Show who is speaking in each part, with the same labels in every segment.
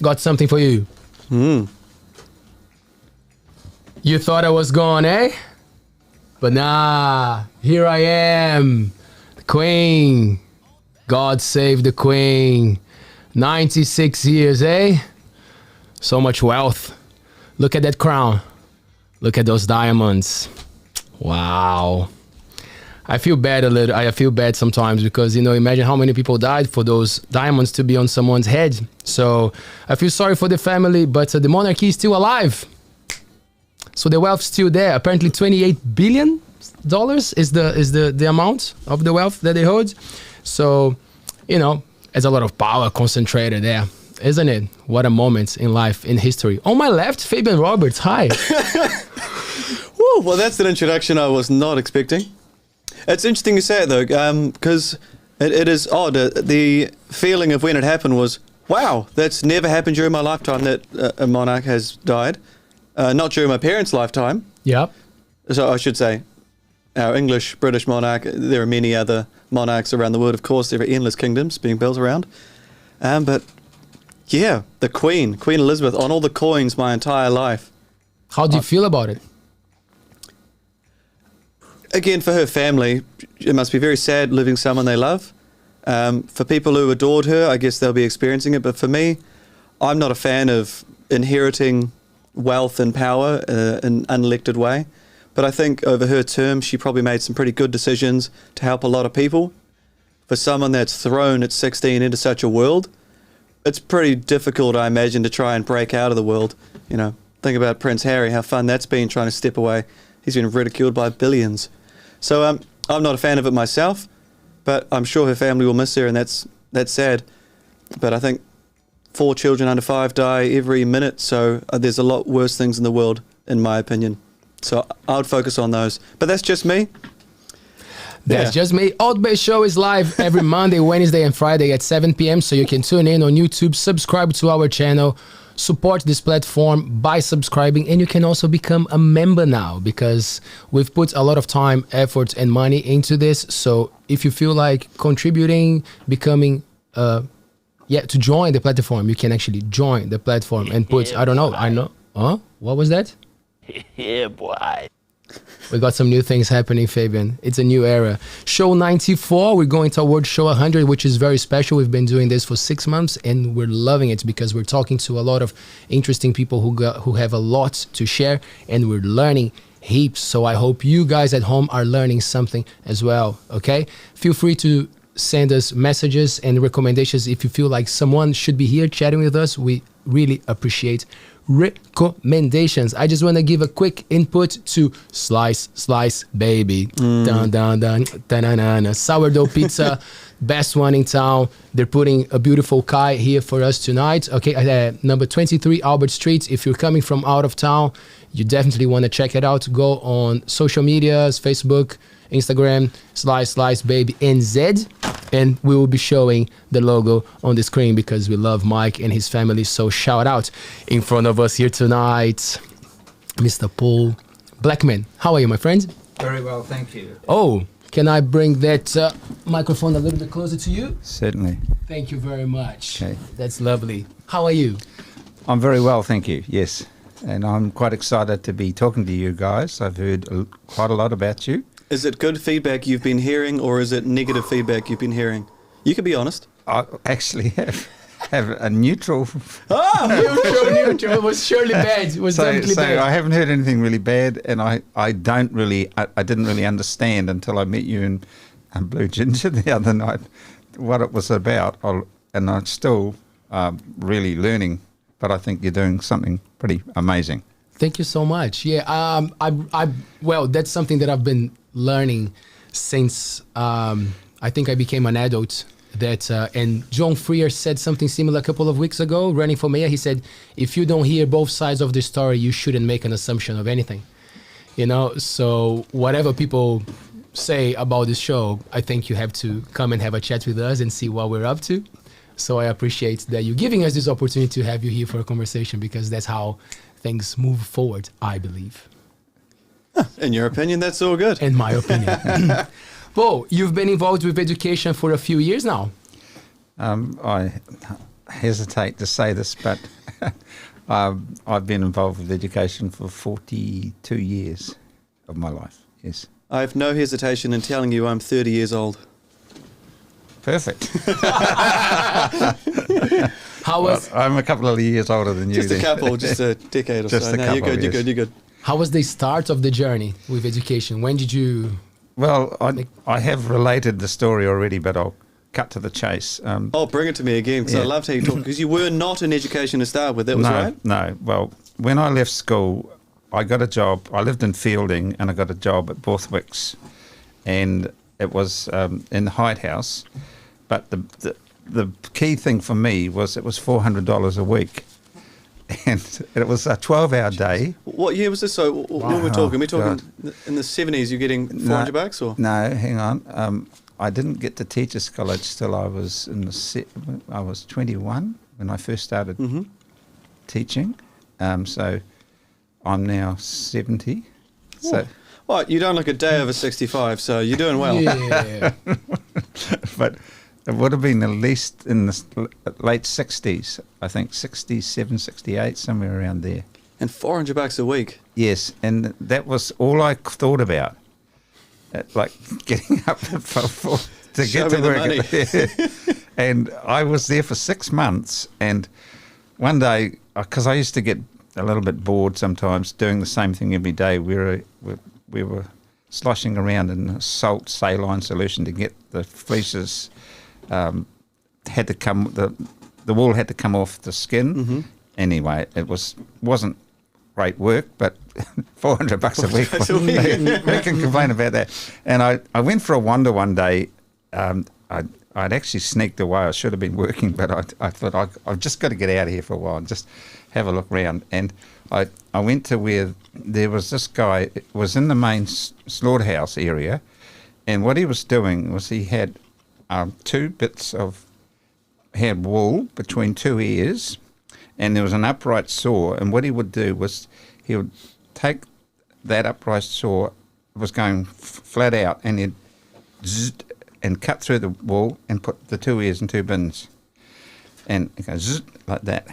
Speaker 1: Got something for you. You thought I was gone, eh? But nah, here I am. The Queen. God save the Queen. 96 years, eh? So much wealth. Look at that crown. Look at those diamonds. Wow. I feel bad a little. I feel bad sometimes because, you know, imagine how many people died for those diamonds to be on someone's head. So I feel sorry for the family, but the monarchy is still alive. So the wealth's still there. Apparently $28 billion is the amount of the wealth that they hold. So, you know, there's a lot of power concentrated there, isn't it? What a moment in life, in history. On my left, Fabian Roberts. Hi.
Speaker 2: Woo, well, that's an introduction I was not expecting. It's interesting you say it, though, because it is odd. The feeling of when it happened was, wow, that's never happened during my lifetime that a monarch has died. Not during my parents' lifetime.
Speaker 1: Yep.
Speaker 2: So I should say, our English, British monarch, there are many other monarchs around the world, of course. There are endless kingdoms being built around. But, yeah, the Queen Elizabeth, on all the coins my entire life.
Speaker 1: How do you feel about it?
Speaker 2: Again, for her family, it must be very sad losing someone they love. For people who adored her, I guess they'll be experiencing it. But for me, I'm not a fan of inheriting wealth and power in an unelected way. But I think over her term, she probably made some pretty good decisions to help a lot of people. For someone that's thrown at 16 into such a world, it's pretty difficult, I imagine, to try and break out of the world. You know, think about Prince Harry, how fun that's been trying to step away. He's been ridiculed by billions. So I'm not a fan of it myself, but I'm sure her family will miss her, and that's sad. But I think 4 children under 5 die every minute, so there's a lot worse things in the world, in my opinion. So I would focus on those. But that's just me.
Speaker 1: That's just me. ALTBAYS Show is live every Monday, Wednesday, and Friday at 7 p.m. So you can tune in on YouTube, subscribe to our channel, support this platform by subscribing, and you can also become a member now because we've put a lot of time, effort, and money into this. So if you feel like contributing, becoming, to join the platform, you can actually join the platform and put, what was that?
Speaker 3: Yeah, boy.
Speaker 1: We got some new things happening, Fabian. It's a new era. Show 94, we're going towards show 100, which is very special. We've been doing this for 6 months, and we're loving it because we're talking to a lot of interesting people who have a lot to share, and we're learning heaps. So I hope you guys at home are learning something as well, okay? Feel free to send us messages and recommendations if you feel like someone should be here chatting with us. We really appreciate recommendations. I just want to give a quick input to Slice Baby. Dun, dun, dun, dun, dun, dun. Sourdough pizza, best one in town. They're putting a beautiful Kai here for us tonight. Okay, number 23 Albert Street. If you're coming from out of town, you definitely want to check it out. Go on social medias, Facebook, Instagram, Slice Baby NZ, and we will be showing the logo on the screen because we love Mike and his family. So shout out in front of us here tonight, Mr. Paul Blackman. How are you, my friend?
Speaker 4: Very well, thank you.
Speaker 1: Oh, can I bring that microphone a little bit closer to you?
Speaker 4: Certainly.
Speaker 1: Thank you very much.
Speaker 4: Okay.
Speaker 1: That's lovely. How are you?
Speaker 4: I'm very well, thank you, yes. And I'm quite excited to be talking to you guys. I've heard quite a lot about you.
Speaker 2: Is it good feedback you've been hearing, or is it negative feedback you've been hearing? You can be honest.
Speaker 4: I actually have a neutral.
Speaker 1: Neutral. It was surely bad. It was definitely bad.
Speaker 4: I haven't heard anything really bad, and I didn't really understand until I met you in Blue Ginger the other night what it was about, and I'm still really learning. But I think you're doing something pretty amazing.
Speaker 1: Thank you so much. Yeah, well, that's something that I've been learning since I think I became an adult. And John Freer said something similar a couple of weeks ago, running for mayor. He said, if you don't hear both sides of the story, you shouldn't make an assumption of anything. You know, so whatever people say about this show, I think you have to come and have a chat with us and see what we're up to. So I appreciate that you're giving us this opportunity to have you here for a conversation, because that's how things move forward, I believe.
Speaker 2: In your opinion, that's all good.
Speaker 1: In my opinion. Paul, you've been involved with education for a few years now.
Speaker 4: I hesitate to say this, but I've been involved with education for 42 years of my life, yes.
Speaker 2: I have no hesitation in telling you I'm 30 years old.
Speaker 4: Perfect.
Speaker 1: How was
Speaker 4: I'm a couple of years older than you.
Speaker 2: Just a
Speaker 4: then.
Speaker 2: couple, just a decade or
Speaker 4: Just
Speaker 2: so.
Speaker 4: a
Speaker 2: No,
Speaker 4: couple,
Speaker 2: you're good, you're
Speaker 4: yes.
Speaker 2: good, you're good.
Speaker 1: how was the start of the journey with education? When did you?
Speaker 4: Well, I have related the story already, but I'll cut to the chase.
Speaker 2: Oh, bring it to me again, because I
Speaker 4: Yeah.
Speaker 2: loved how you talk. Because you were not in education to start with, that was right?
Speaker 4: No. Well, when I left school, I got a job. I lived in Fielding, and I got a job at Borthwick's, and it was in the Hyde House. But the key thing for me was it was $400 a week, and it was a 12-hour day.
Speaker 2: What year was this? So when we're talking, we're talking
Speaker 4: God.
Speaker 2: in the 70s, you're getting 400 bucks or?
Speaker 4: No, hang on. I didn't get to Teachers College till I was I was 21 when I first started teaching. So I'm now 70. So,
Speaker 2: Well, you don't look a day over 65, so you're doing well.
Speaker 1: Yeah.
Speaker 4: but it would have been at least in the late 60s, I think 67, 68, somewhere around there.
Speaker 2: And 400 bucks a week.
Speaker 4: Yes, and that was all I thought about. Like getting up to
Speaker 2: Show
Speaker 4: get
Speaker 2: me
Speaker 4: to
Speaker 2: the
Speaker 4: work.
Speaker 2: money.
Speaker 4: And I was there for 6 months. And one day, because I used to get a little bit bored sometimes doing the same thing every day, we were sloshing around in a salt saline solution to get the fleeces. Had to come the wool had to come off the skin. Anyway, it wasn't great work, but $400 a week. We can complain about that. And I went for a wander one day. I'd actually sneaked away. I should have been working, but I thought I've just got to get out of here for a while and just have a look around. And I went to where there was this guy. It was in the main slaughterhouse area, and what he was doing was he had two bits of wool between two ears, and there was an upright saw. And what he would do was he would take that upright saw, it was going flat out, and he'd zzz, and cut through the wool and put the two ears in two bins, and it goes zzz, like that.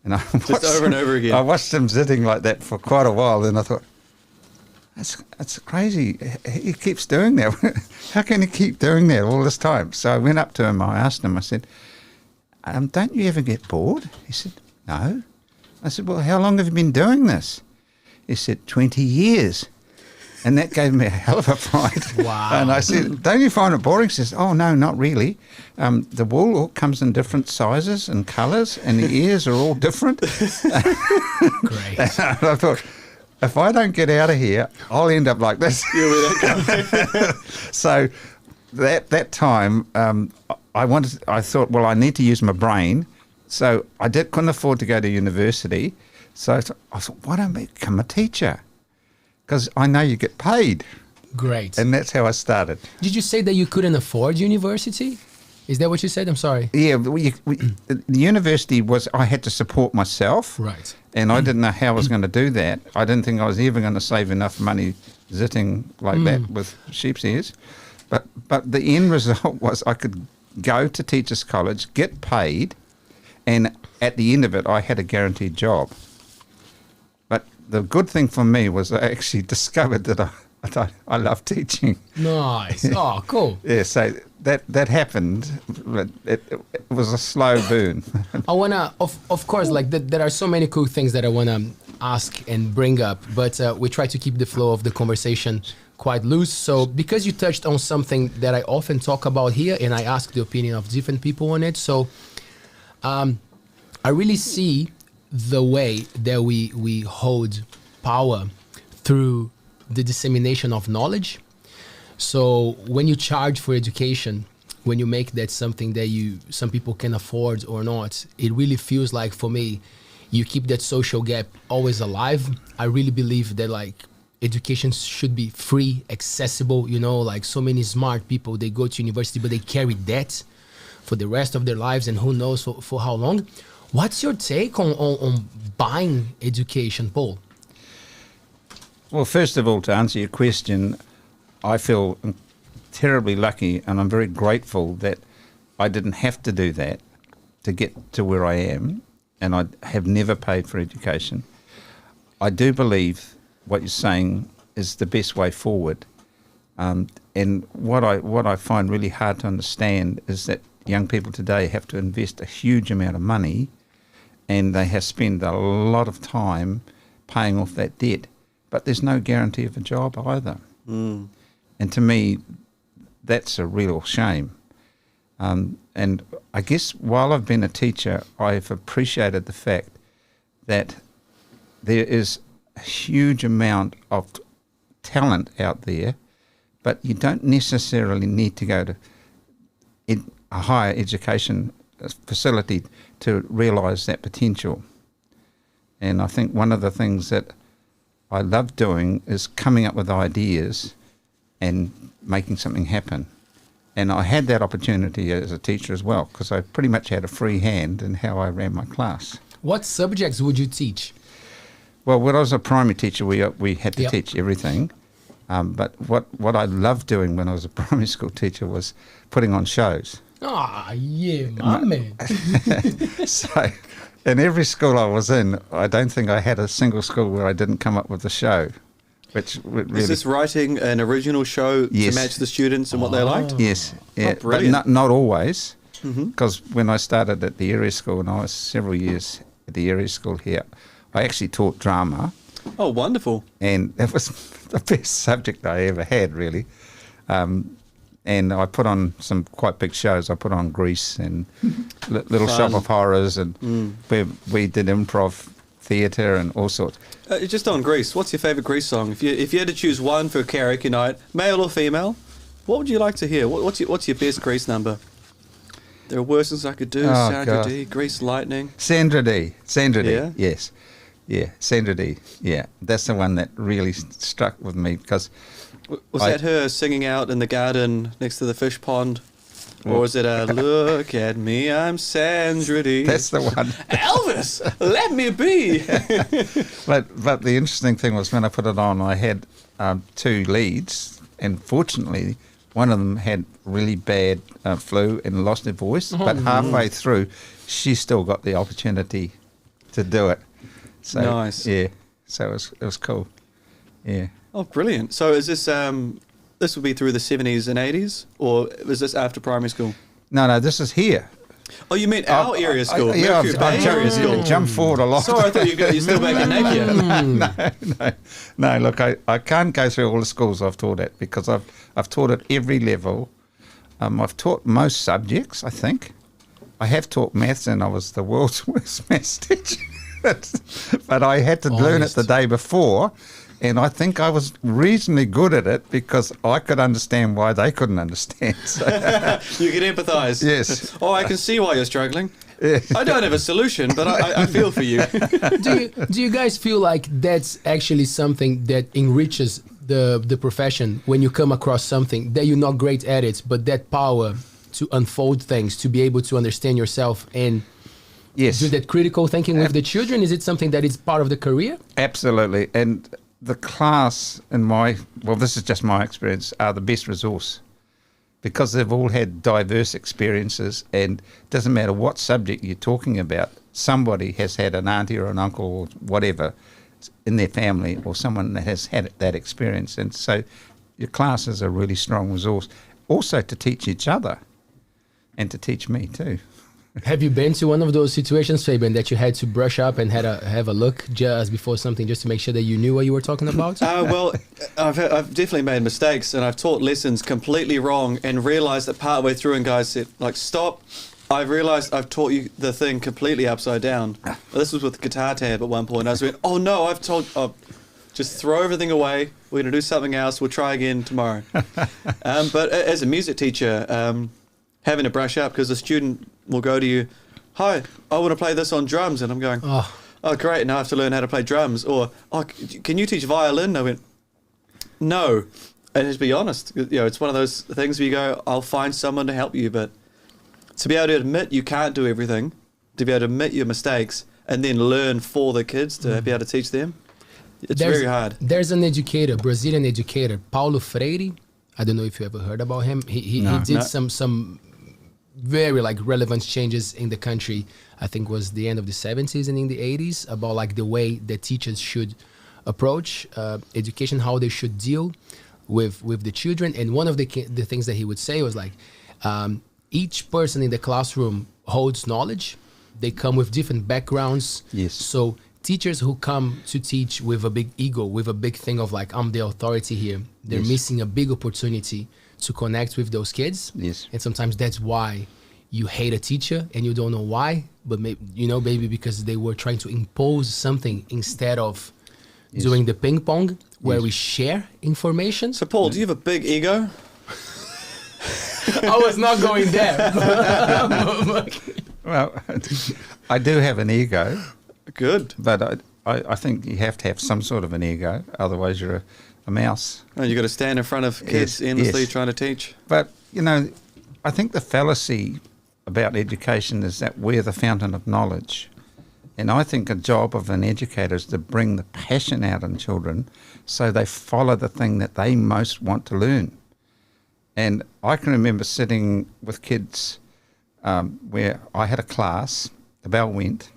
Speaker 4: And I
Speaker 2: Just over and over again.
Speaker 4: I watched him sitting like that for quite a while, and I thought, that's crazy. He keeps doing that. How can he keep doing that all this time? So I went up to him. I asked him. I said, "Don't you ever get bored?" He said, "No." I said, "Well, how long have you been doing this?" He said, 20 years. And that gave me a hell of a fright.
Speaker 1: Wow.
Speaker 4: And I said, "Don't you find it boring?" He says, "Oh, no, not really. The wool all comes in different sizes and colours, and the ears are all different."
Speaker 1: Great.
Speaker 4: And I thought, if I don't get out of here, I'll end up like this. So that time, I thought, well, I need to use my brain. So I couldn't afford to go to university. So I thought, why don't I become a teacher? Because I know you get paid.
Speaker 1: Great.
Speaker 4: And that's how I started.
Speaker 1: Did you say that you couldn't afford university? Is that what you said? I'm sorry.
Speaker 4: Yeah, the university was, I had to support myself.
Speaker 1: Right.
Speaker 4: And I didn't know how I was going to do that. I didn't think I was ever going to save enough money zitting like that with sheep's ears. But the end result was I could go to Teachers College, get paid, and at the end of it, I had a guaranteed job. But the good thing for me was I actually discovered that I love teaching.
Speaker 1: Nice. Oh, cool.
Speaker 4: Yeah, so that happened. But it was a slow burn.
Speaker 1: I wanna, of course, like there are so many cool things that I wanna ask and bring up, but we try to keep the flow of the conversation quite loose. So because you touched on something that I often talk about here, and I ask the opinion of different people on it, so I really see the way that we hold power through the dissemination of knowledge. So when you charge for education, when you make that something that some people can afford or not, it really feels like, for me, you keep that social gap always alive. I really believe that like education should be free, accessible, like so many smart people, they go to university, but they carry debt for the rest of their lives, and who knows for how long. What's your take on buying education, Paul?
Speaker 4: Well, first of all, to answer your question, I feel terribly lucky, and I'm very grateful that I didn't have to do that to get to where I am, and I have never paid for education. I do believe what you're saying is the best way forward. And what I find really hard to understand is that young people today have to invest a huge amount of money, and they have spent a lot of time paying off that debt. But there's no guarantee of a job either.
Speaker 2: Mm.
Speaker 4: And to me, that's a real shame. And I guess while I've been a teacher, I've appreciated the fact that there is a huge amount of talent out there, but you don't necessarily need to go to a higher education facility to realise that potential. And I think one of the things that I love doing is coming up with ideas and making something happen. And I had that opportunity as a teacher as well, because I pretty much had a free hand in how I ran my class.
Speaker 1: What subjects would you teach?
Speaker 4: Well, when I was a primary teacher, we had to
Speaker 1: Yep.
Speaker 4: teach everything. But what I loved doing when I was a primary school teacher was putting on shows.
Speaker 1: Ah, yeah, my man.
Speaker 4: So in every school I was in, I don't think I had a single school where I didn't come up with a show. Which really,
Speaker 2: Is this writing an original show
Speaker 4: Yes.
Speaker 2: to match the students and what they liked?
Speaker 4: yes, yeah, but
Speaker 2: brilliant.
Speaker 4: not always.
Speaker 2: Mm-hmm.
Speaker 4: Because when I started at the area school, and I was several years at the area school here, I actually taught drama,
Speaker 2: Oh, wonderful.
Speaker 4: and that was the best subject I ever had, really. And I put on some quite big shows. I put on Grease and Little
Speaker 2: Fun.
Speaker 4: Shop of Horrors, and we did improv theatre and all sorts.
Speaker 2: Just on Grease, what's your favourite Grease song? If you had to choose one for karaoke night, male or female, what would you like to hear? What's your best Grease number? There are worse things I could do.
Speaker 4: Oh,
Speaker 2: Sandra
Speaker 4: God.
Speaker 2: D, Grease Lightning.
Speaker 4: Sandra D.
Speaker 2: Yeah?
Speaker 4: Yes. Yeah, Sandra D. Yeah, that's the one that really struck with me, because
Speaker 2: Was that her singing out in the garden next to the fish pond? Or was it a look at me, I'm Sandra D?
Speaker 4: that's the one.
Speaker 2: Elvis, let me be.
Speaker 4: But the interesting thing was when I put it on, I had two leads, and fortunately, one of them had really bad flu and lost her voice. But halfway through, she still got the opportunity to do it. So,
Speaker 2: Nice.
Speaker 4: Yeah. So it was cool. Yeah.
Speaker 2: Oh, brilliant. So is this this would be through the 70s and 80s, or was this after primary school?
Speaker 4: No, this is here.
Speaker 2: Oh, you meant our area school,
Speaker 4: Yeah,
Speaker 2: Mercury Bay area school.
Speaker 4: jumped forward a lot.
Speaker 2: Sorry, I thought you're still back in Napier.
Speaker 4: No, look, I can't go through all the schools I've taught at, because I've taught at every level. I've taught most subjects, I think. I have taught maths, and I was the world's worst maths teacher. But I had to learn it the day before, and I think I was reasonably good at it because I could understand why they couldn't understand. So,
Speaker 2: You can empathise.
Speaker 4: Yes.
Speaker 2: Oh, I can see why you're struggling. I don't have a solution, but I feel for you.
Speaker 1: Do you guys feel like that's actually something that enriches the profession when you come across something that you're not great at it, but that power to unfold things, to be able to understand yourself and
Speaker 4: yes,
Speaker 1: do that critical thinking with the children? Is it something that is part of the career?
Speaker 4: absolutely. And the class this is just my experience, are the best resource, because they've all had diverse experiences, and it doesn't matter what subject you're talking about, somebody has had an auntie or an uncle or whatever in their family, or someone that has had that experience. And so your class is a really strong resource, also to teach each other and to teach me too.
Speaker 1: Have you been to one of those situations, Fabian, that you had to brush up and have a look just before something, just to make sure that you knew what you were talking about?
Speaker 2: Well, I've definitely made mistakes, and I've taught lessons completely wrong and realised that partway through, and guys said, like, stop. I've realised I've taught you the thing completely upside down. Well, this was with guitar tab at one point. I was like, oh no, just throw everything away. We're going to do something else. We'll try again tomorrow. But as a music teacher, having to brush up, because a student will go to you, hi, I want to play this on drums. And I'm going, oh great, now I have to learn how to play drums. Or, oh, can you teach violin? I went, no. And just be honest, it's one of those things where you go, I'll find someone to help you. But to be able to admit you can't do everything, to be able to admit your mistakes, and then learn for the kids to be able to teach them, it's very hard.
Speaker 1: There's an educator, Brazilian educator, Paulo Freire. I don't know if you ever heard about him. He did some very like relevant changes in the country. I think was the end of the 70s and in the 80s about like the way that teachers should approach education, how they should deal with the children. And one of the things that he would say was like, each person in the classroom holds knowledge. They come with different backgrounds.
Speaker 4: Yes.
Speaker 1: So teachers who come to teach with a big ego, with a big thing of like, I'm the authority here, they're
Speaker 4: Yes.
Speaker 1: missing a big opportunity to connect with those kids.
Speaker 4: Yes.
Speaker 1: And sometimes that's why you hate a teacher and you don't know why, but maybe because they were trying to impose something instead of
Speaker 4: Yes.
Speaker 1: doing the ping pong where
Speaker 4: Yes.
Speaker 1: we share information.
Speaker 2: So, Paul, do you have a big ego?
Speaker 1: I was not going there.
Speaker 4: Well, I do have an ego,
Speaker 2: Good.
Speaker 4: but I think you have to have some sort of an ego, otherwise you're a mouse.
Speaker 2: And you got to stand in front of kids
Speaker 4: Yes,
Speaker 2: endlessly
Speaker 4: yes.
Speaker 2: trying to teach.
Speaker 4: But, you know, I think the fallacy about education is that we're the fountain of knowledge. And I think a job of an educator is to bring the passion out in children so they follow the thing that they most want to learn. And I can remember sitting with kids where I had a class, the bell went,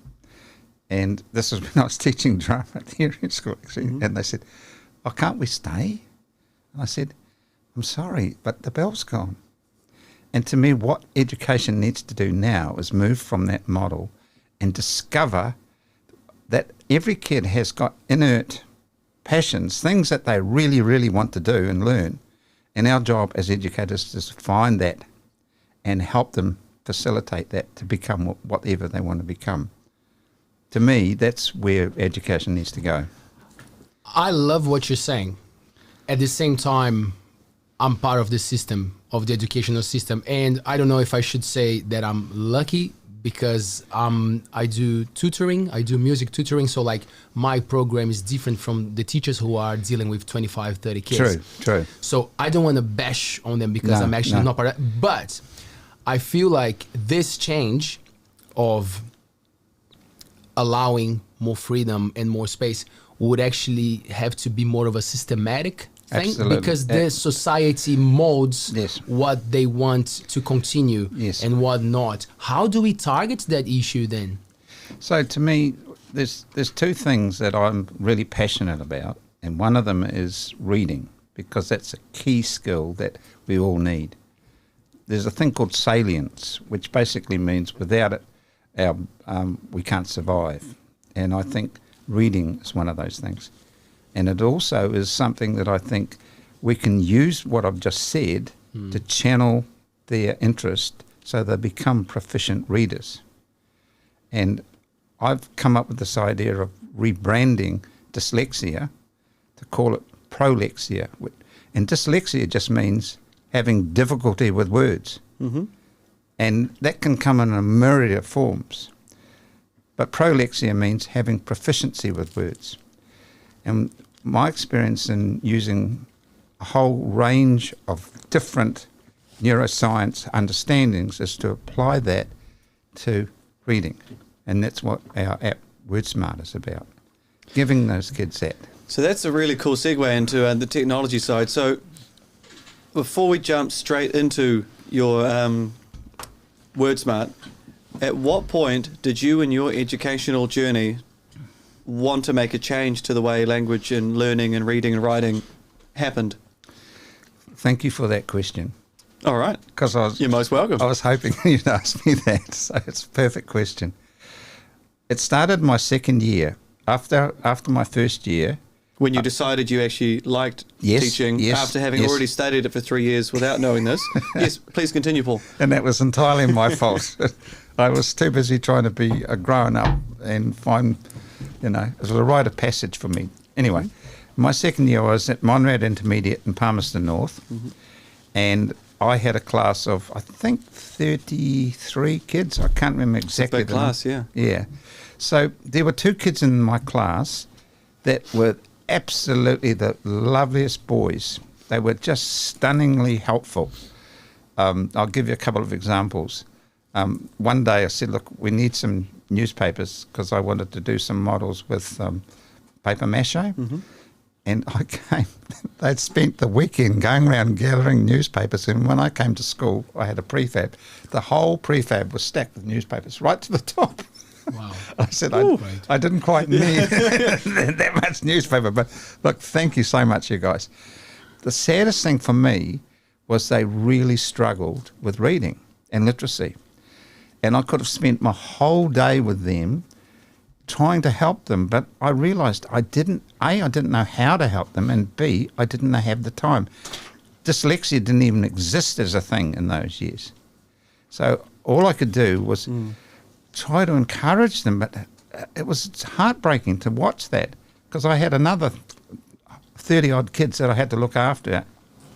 Speaker 4: and this was when I was teaching drama at the area school, actually, and they said, "Oh, can't we stay?" And I said, "I'm sorry, but the bell's gone." And to me, what education needs to do now is move from that model and discover that every kid has got inert passions, things that they really, really want to do and learn. And our job as educators is to find that and help them facilitate that to become whatever they want to become. To me, that's where education needs to go.
Speaker 1: I love what you're saying. At the same time, I'm part of the system, of the educational system. And I don't know if I should say that I'm lucky because I do tutoring, I do music tutoring. So like my program is different from the teachers who are dealing with 25, 30 kids.
Speaker 4: True.
Speaker 1: So I don't want to bash on them because
Speaker 4: No,
Speaker 1: I'm actually
Speaker 4: no.
Speaker 1: not part of it. But I feel like this change of allowing more freedom and more space would actually have to be more of a systematic thing.
Speaker 4: Absolutely.
Speaker 1: Because the society molds
Speaker 4: Yes.
Speaker 1: what they want to continue
Speaker 4: Yes.
Speaker 1: and what not. How do we target that issue then?
Speaker 4: So to me, there's two things that I'm really passionate about, and one of them is reading, because that's a key skill that we all need. There's a thing called salience, which basically means without it, we can't survive. And I think reading is one of those things. And it also is something that I think we can use what I've just said to channel their interest so they become proficient readers. And I've come up with this idea of rebranding dyslexia to call it prolexia. And dyslexia just means having difficulty with words. Mm-hmm. And that can come in a myriad of forms. But prolexia means having proficiency with words. And my experience in using a whole range of different neuroscience understandings is to apply that to reading. And that's what our app WordSmart is about, giving those kids that.
Speaker 2: So that's a really cool segue into the technology side. So before we jump straight into your WordSmart, at what point did you in your educational journey want to make a change to the way language and learning and reading and writing happened?
Speaker 4: Thank you for that question.
Speaker 2: All right.
Speaker 4: Because
Speaker 2: You're most welcome.
Speaker 4: I was hoping you'd ask me that, so it's a perfect question. It started my second year. After my first year,
Speaker 2: When you decided you actually liked
Speaker 4: Yes,
Speaker 2: teaching
Speaker 4: yes,
Speaker 2: after having
Speaker 4: yes.
Speaker 2: already studied it for 3 years without knowing this. Yes, please continue, Paul.
Speaker 4: and that was entirely my fault. I was too busy trying to be a grown-up and find, it was a rite of passage for me. Anyway, my second year I was at Monrad Intermediate in Palmerston North, and I had a class of, I think, 33 kids. I can't remember exactly.
Speaker 2: Big class, yeah.
Speaker 4: Yeah. So there were two kids in my class that were absolutely the loveliest boys. They were just stunningly helpful. I'll give you a couple of examples. One day I said, look, we need some newspapers because I wanted to do some models with paper mache. And I came, they'd spent the weekend going around gathering newspapers, and when I came to school, I had a prefab. The whole prefab was stacked with newspapers right to the top.
Speaker 1: Wow.
Speaker 4: I said, I didn't quite need that much newspaper, but look, thank you so much, you guys. The saddest thing for me was they really struggled with reading and literacy. And I could have spent my whole day with them trying to help them, but I realised I didn't know how to help them, and B, I didn't have the time. Dyslexia didn't even exist as a thing in those years. So all I could do was try to encourage them, but it's heartbreaking to watch that, because I had another 30-odd kids that I had to look after.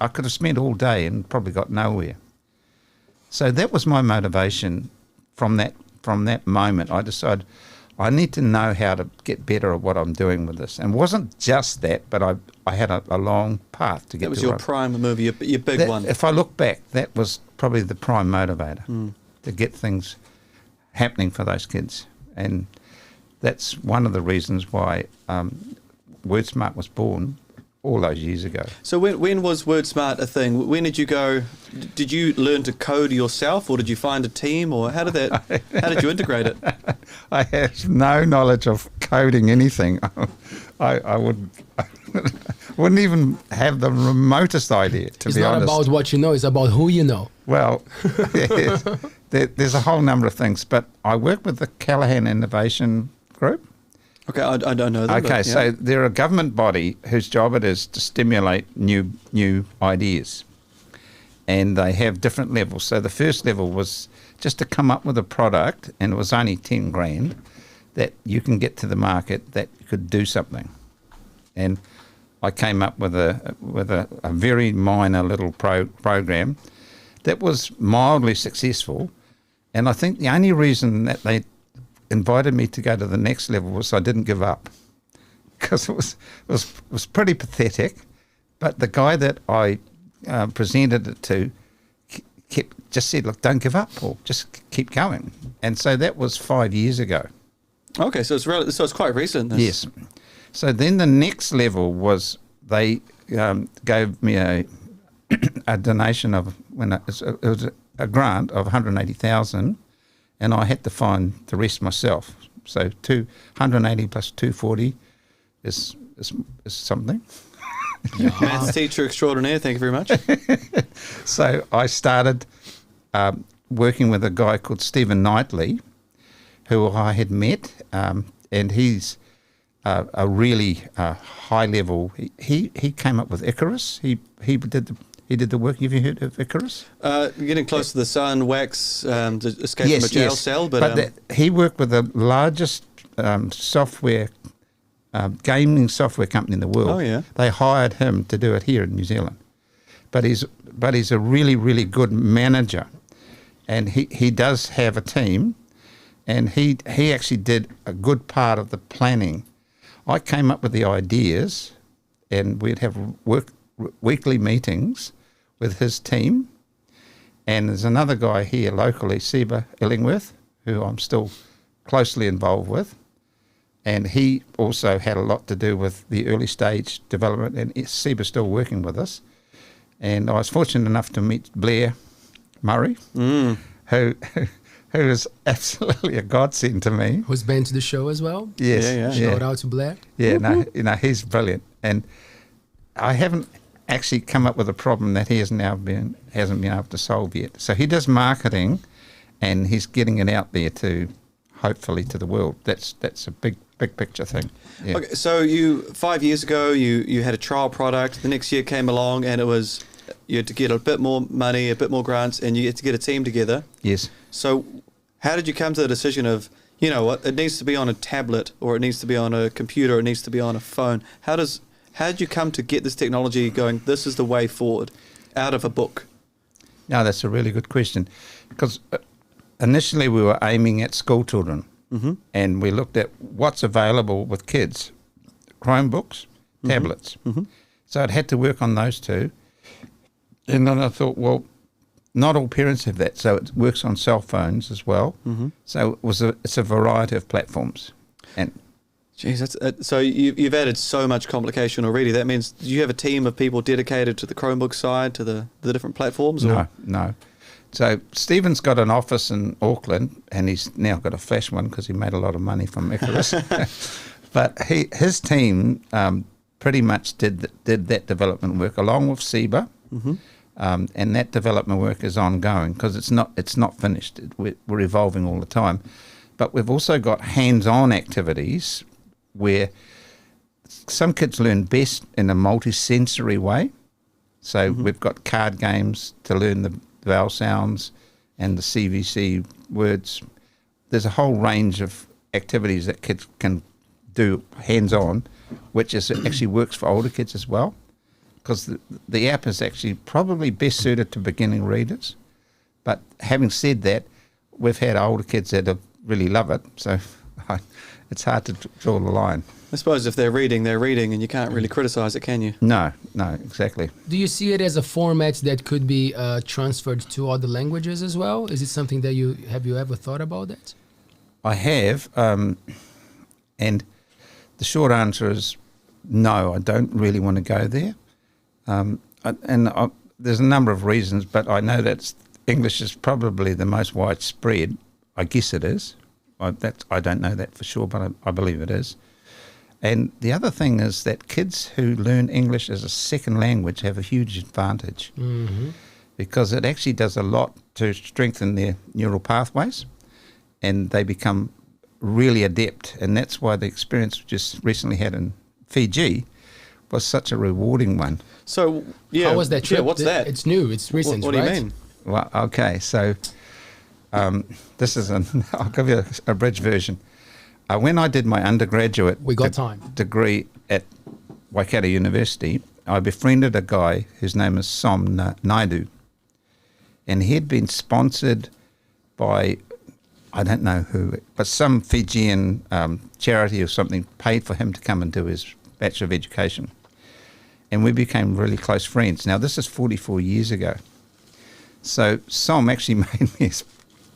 Speaker 4: I could have spent all day and probably got nowhere. So that was my motivation from that moment. I decided I need to know how to get better at what I'm doing with this. And it wasn't just that, but I had a long path to get to.
Speaker 2: That was your prime move, your big one.
Speaker 4: If I look back, that was probably the prime motivator to get things happening for those kids. And that's one of the reasons why WordSmart was born all those years ago.
Speaker 2: So when was WordSmart a thing? When did you go? Did you learn to code yourself, or did you find a team, or how did you integrate it?
Speaker 4: I have no knowledge of coding anything. I wouldn't even have the remotest idea, to be honest.
Speaker 1: It's not about what you know, it's about who you know.
Speaker 4: Well, yes, there's a whole number of things, but I work with the Callaghan Innovation Group.
Speaker 2: Okay, I don't know that.
Speaker 4: Okay, so they're a government body whose job it is to stimulate new ideas. And they have different levels. So the first level was just to come up with a product, and it was only 10 grand, that you can get to the market that could do something. And I came up with a very minor little program that was mildly successful. And I think the only reason that they invited me to go to the next level was I didn't give up, because it was pretty pathetic. But the guy that I presented it to just said, look, don't give up, Paul, just keep going. And so that was 5 years ago.
Speaker 2: Okay, so it's quite recent.
Speaker 4: Yes. So then the next level was they gave me a donation of, it was a grant of 180,000, and I had to find the rest myself. So 180 plus 240 is something.
Speaker 2: Maths teacher extraordinaire, thank you very much.
Speaker 4: So I started working with a guy called Stephen Knightley, who I had met, and he's a really high level. He came up with Icarus. He did the work. Have you heard of Icarus?
Speaker 2: Getting close to the sun, wax, to escape from a jail cell. But
Speaker 4: he worked with the largest software gaming software company in the world.
Speaker 2: Oh yeah.
Speaker 4: They hired him to do it here in New Zealand. But he's a really, really good manager, and he does have a team, and he actually did a good part of the planning. I came up with the ideas, and we'd have weekly meetings with his team. And there's another guy here locally, Seba Illingworth, who I'm still closely involved with. And he also had a lot to do with the early stage development, and Seba's still working with us. And I was fortunate enough to meet Blair Murray, who is absolutely a godsend to me.
Speaker 1: Who's been to the show as well?
Speaker 4: Yes.
Speaker 2: Yeah.
Speaker 1: Shout out to Blair.
Speaker 4: Yeah, no, he's brilliant. And I haven't actually come up with a problem that he hasn't been able to solve yet. So he does marketing, and he's getting it out there to, hopefully, to the world. That's a big picture thing. Yeah.
Speaker 2: Okay, so 5 years ago you had a trial product. The next year came along, and you had to get a bit more money, a bit more grants, and you had to get a team together.
Speaker 4: Yes.
Speaker 2: So how did you come to the decision of, you know what, it needs to be on a tablet, or it needs to be on a computer, or it needs to be on a phone? How did you come to get this technology going, this is the way forward, out of a book?
Speaker 4: No, that's a really good question, because initially we were aiming at school children, and we looked at what's available with kids, Chromebooks, tablets. So it had to work on those two. And then I thought, well, not all parents have that, so it works on cell phones as well. So it's a variety of platforms.
Speaker 2: Jeez, so you've added so much complication already. That means, do you have a team of people dedicated to the Chromebook side, to the different platforms? Or?
Speaker 4: No. So Stephen's got an office in Auckland, and he's now got a flash one because he made a lot of money from Icarus. But his team pretty much did that development work along with SEBA, and that development work is ongoing because it's not finished. We're evolving all the time. But we've also got hands-on activities where some kids learn best in a multi-sensory way. So we've got card games to learn the vowel sounds and the CVC words. There's a whole range of activities that kids can do hands-on, which actually works for older kids as well, because the app is actually probably best suited to beginning readers. But having said that, we've had older kids that really love it, so it's hard to draw the line.
Speaker 2: I suppose if they're reading, and you can't really criticise it, can you?
Speaker 4: No, exactly.
Speaker 1: Do you see it as a format that could be transferred to other languages as well? Is it something that you ever thought about that?
Speaker 4: I have, and the short answer is no, I don't really want to go there. There's a number of reasons, but I know that English is probably the most widespread. I guess it is. I don't know that for sure, but I believe it is. And the other thing is that kids who learn English as a second language have a huge advantage because it actually does a lot to strengthen their neural pathways, and they become really adept. And that's why the experience we just recently had in Fiji was such a rewarding one.
Speaker 2: So, yeah.
Speaker 1: How was that trip?
Speaker 2: Yeah, what's that?
Speaker 1: It's new. It's recent,
Speaker 2: What do you mean?
Speaker 4: Well, okay, so this is I'll give you a abridged version. When I did my undergraduate degree at Waikato University, I befriended a guy whose name is Som Naidu, and he had been sponsored by, I don't know who, but some Fijian charity or something paid for him to come and do his Bachelor of Education. And we became really close friends. Now, this is 44 years ago. So Som actually made me his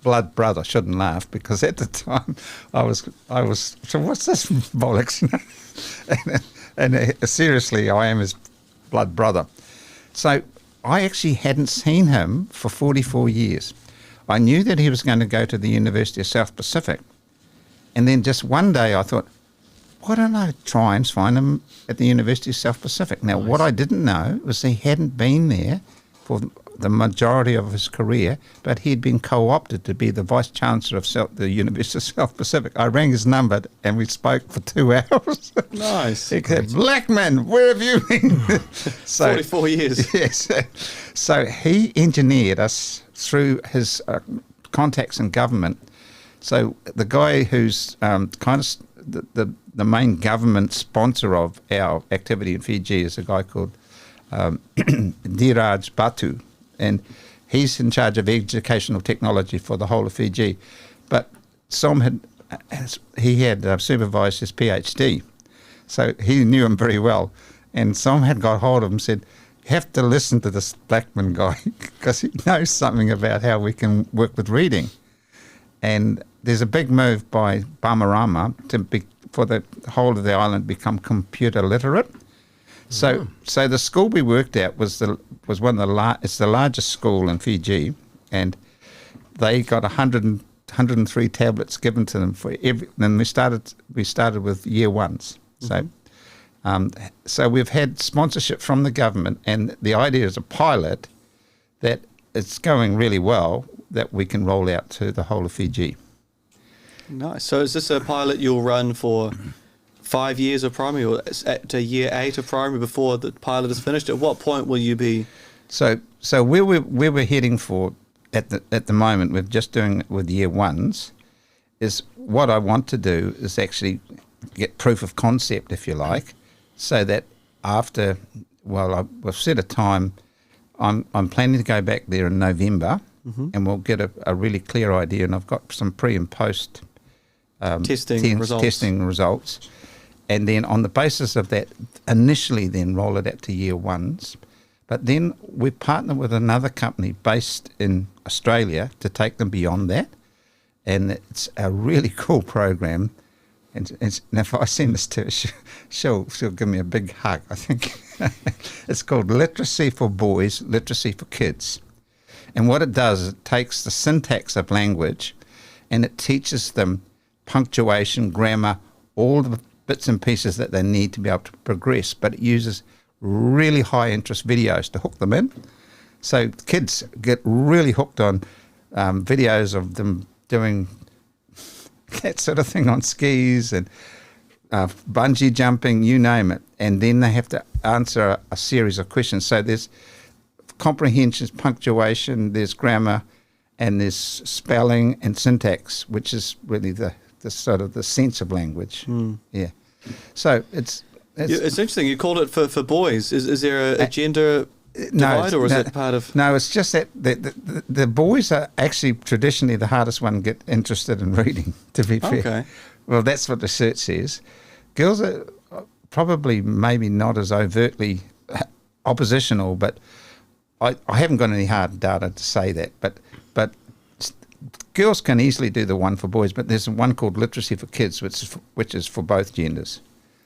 Speaker 4: blood brother. Shouldn't laugh, because at the time I was. So what's this bollocks? and seriously, I am his blood brother. So I actually hadn't seen him for 44 years. I knew that he was going to go to the University of South Pacific, and then just one day I thought, why don't I try and find him at the University of South Pacific? Now, what I didn't know was he hadn't been there for the majority of his career, but he'd been co-opted to be the Vice-Chancellor of the University of South Pacific. I rang his number and we spoke for 2 hours.
Speaker 2: Nice.
Speaker 4: He said, Blackman, where have you been?
Speaker 2: 44 years.
Speaker 4: Yes. So he engineered us through his contacts in government. So the guy who's the main government sponsor of our activity in Fiji is a guy called Diraj Batu, and he's in charge of educational technology for the whole of Fiji. But Som had supervised his PhD, so he knew him very well. And Som had got hold of him and said, you have to listen to this Blackman guy because he knows something about how we can work with reading. And there's a big move by Bamarama for the whole of the island become computer literate. So the school we worked at was one of it's the largest school in Fiji, and they got 103 tablets given to them for every. And we started with year ones. So we've had sponsorship from the government, and the idea is a pilot that it's going really well that we can roll out to the whole of Fiji.
Speaker 2: Nice. So is this a pilot you'll run for 5 years of primary, or to year 8 of primary before the pilot is finished? At what point will you be?
Speaker 4: So where we're heading for at the moment, we're just doing it with year ones, is what I want to do is actually get proof of concept, if you like, so that after, we've set a time. I'm planning to go back there in November, and we'll get a really clear idea. And I've got some pre and post testing results. And then on the basis of that, initially then roll it out to year ones. But then we partner with another company based in Australia to take them beyond that. And it's a really cool program And if I send this to her, she'll give me a big hug, I think. It's called Literacy for Boys, Literacy for Kids. And what it does is it takes the syntax of language and it teaches them punctuation, grammar, all the bits and pieces that they need to be able to progress. But it uses really high interest videos to hook them in. So kids get really hooked on videos of them doing that sort of thing on skis and bungee jumping, you name it. And then they have to answer a series of questions. So there's comprehension, punctuation, there's grammar, and there's spelling and syntax, which is really the sort of the sense of language. Yeah. So it's
Speaker 2: interesting. You called it for boys. Is there a gender divide, or is it part of?
Speaker 4: No, it's just that the boys are actually traditionally the hardest one to get interested in reading, to be fair.
Speaker 2: Okay.
Speaker 4: Well, that's what the research says. Girls are probably maybe not as overtly oppositional, but I haven't got any hard data to say that. But girls can easily do the one for boys, but there's one called Literacy for Kids, which is for both genders,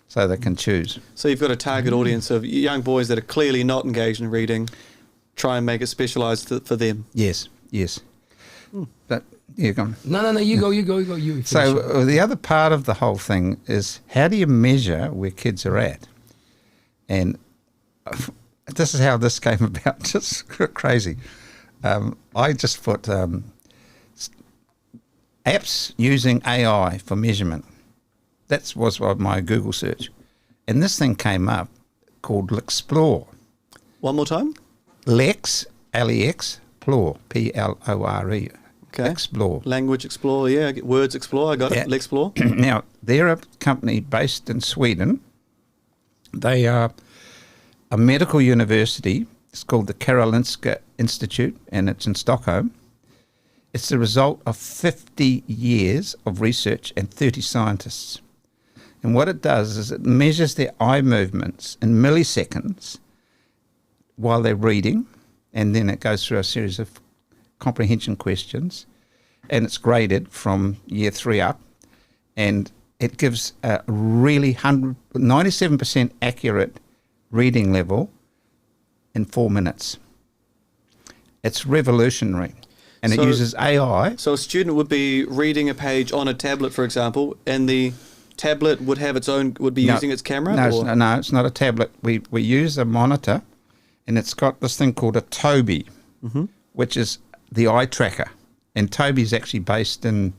Speaker 4: so they can choose.
Speaker 2: So you've got a target audience of young boys that are clearly not engaged in reading. Try and make it specialised for them.
Speaker 4: Yes. But yeah, go on.
Speaker 1: No, you go. You
Speaker 4: So the other part of the whole thing is, how do you measure where kids are at? And this is how this came about. Just crazy. I just put apps using AI for measurement. That was my Google search. And this thing came up called Lexplore.
Speaker 2: One more time?
Speaker 4: Lex, L-E-X, Plore, P-L-O-R-E.
Speaker 2: Okay.
Speaker 4: Explore.
Speaker 2: Language Explore, yeah. Words Explore, I got it. Lexplore.
Speaker 4: Now, they're a company based in Sweden. They are a medical university. It's called the Karolinska Institute, and it's in Stockholm. It's the result of 50 years of research and 30 scientists. And what it does is it measures their eye movements in milliseconds while they're reading, and then it goes through a series of comprehension questions, and it's graded from year 3 up, and it gives a really 97% accurate reading level in 4 minutes. It's revolutionary, and it uses AI.
Speaker 2: So a student would be reading a page on a tablet, for example, and the tablet would have its own, using its camera?
Speaker 4: No, it's not a tablet. We use a monitor, and it's got this thing called a Toby, which is the eye tracker. And Toby's actually based in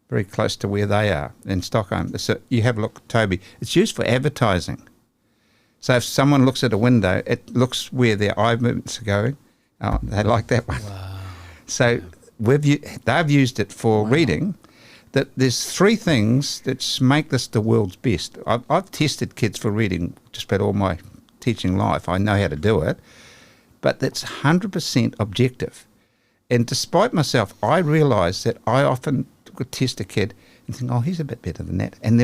Speaker 4: very close to where they are in Stockholm. So you have a look at Toby. It's used for advertising. So if someone looks at a window, it looks where their eye movements are going. Oh, they like that one.
Speaker 1: Wow.
Speaker 4: So they've used it for reading. That there's 3 things that make this the world's best. I've tested kids for reading just about all my teaching life. I know how to do it. But that's 100% objective. And despite myself, I realised that I often could test a kid and think, oh, he's a bit better than that. And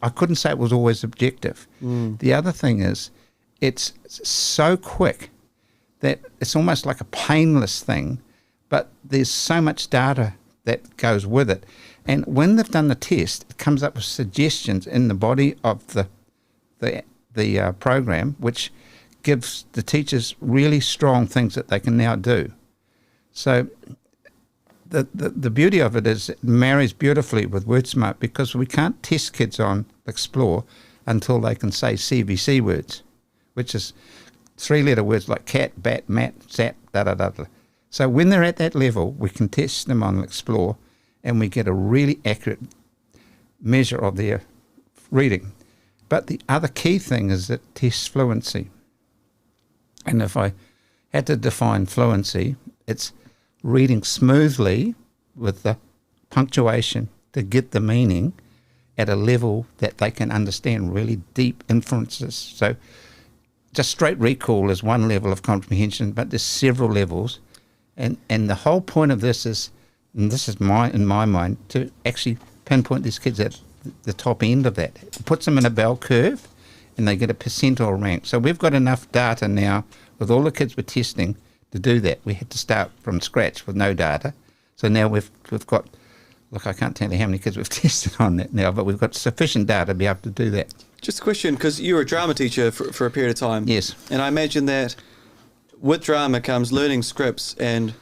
Speaker 4: I couldn't say it was always objective. The other thing is, it's so quick that it's almost like a painless thing, but there's so much data that goes with it. And when they've done the test, it comes up with suggestions in the body of the program, which gives the teachers really strong things that they can now do. So the beauty of it is it marries beautifully with WordSmart, because we can't test kids on Explore until they can say CVC words, which is 3-letter words like cat, bat, mat, zap, da-da-da-da. So when they're at that level, we can test them on Explore, and we get a really accurate measure of their reading. But the other key thing is it tests fluency. And if I had to define fluency, it's reading smoothly with the punctuation to get the meaning at a level that they can understand really deep inferences. So just straight recall is one level of comprehension, but there's several levels. And the whole point of this is, and this is in my mind, to actually pinpoint these kids at the top end of that. It puts them in a bell curve, and they get a percentile rank. So we've got enough data now with all the kids we're testing to do that. We had to start from scratch with no data. So now we've got look, I can't tell you how many kids we've tested on that now, but we've got sufficient data to be able to do that.
Speaker 2: Just a question, because you were a drama teacher for a period of time.
Speaker 4: Yes.
Speaker 2: And I imagine that with drama comes learning scripts and,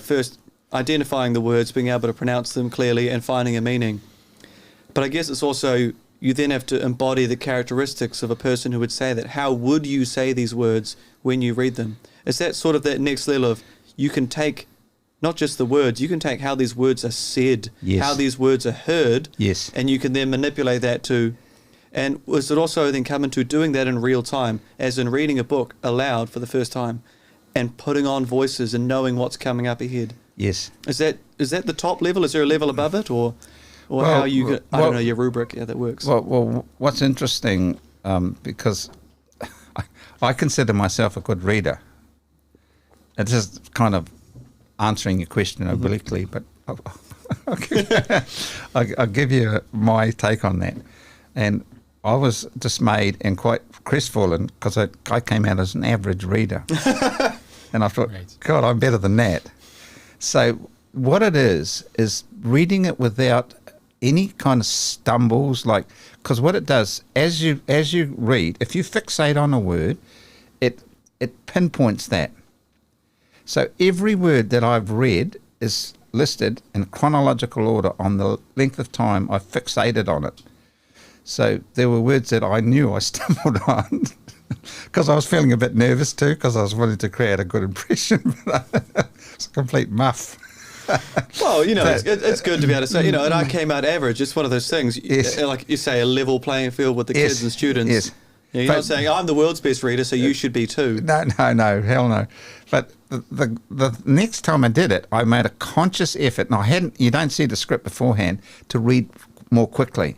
Speaker 2: first identifying the words, being able to pronounce them clearly and finding a meaning. But I guess it's also, you then have to embody the characteristics of a person who would say that. How would you say these words when you read them? Is that sort of that next level of, you can take not just the words, you can take how these words are said,
Speaker 4: yes.
Speaker 2: how these words are heard,
Speaker 4: yes.
Speaker 2: and you can then manipulate that too. And was it also then come into doing that in real time, as in reading a book aloud for the first time and putting on voices and knowing what's coming up ahead?
Speaker 4: Yes.
Speaker 2: Is that the top level? Is there a level above it, or how you? I don't know your rubric how that works.
Speaker 4: Well, what's interesting, because I consider myself a good reader. It's just kind of answering your question obliquely, but I'll give you my take on that. And I was dismayed and quite crestfallen because I came out as an average reader. And I thought, right. God, I'm better than that. So what it is reading it without any kind of stumbles, because what it does, as you read, if you fixate on a word, it pinpoints that. So every word that I've read is listed in chronological order on the length of time I fixated on it. So there were words that I knew I stumbled on because I was feeling a bit nervous too, because I was wanting to create a good impression. It's a complete muff.
Speaker 2: Well, it's good to be able to say, and I came out average. It's one of those things,
Speaker 4: yes.
Speaker 2: Like you say, a level playing field with the
Speaker 4: yes.
Speaker 2: kids and students.
Speaker 4: Yes.
Speaker 2: You're not saying, I'm the world's best reader, so you should be too.
Speaker 4: No, hell no. But the next time I did it, I made a conscious effort, and you don't see the script beforehand, to read more quickly.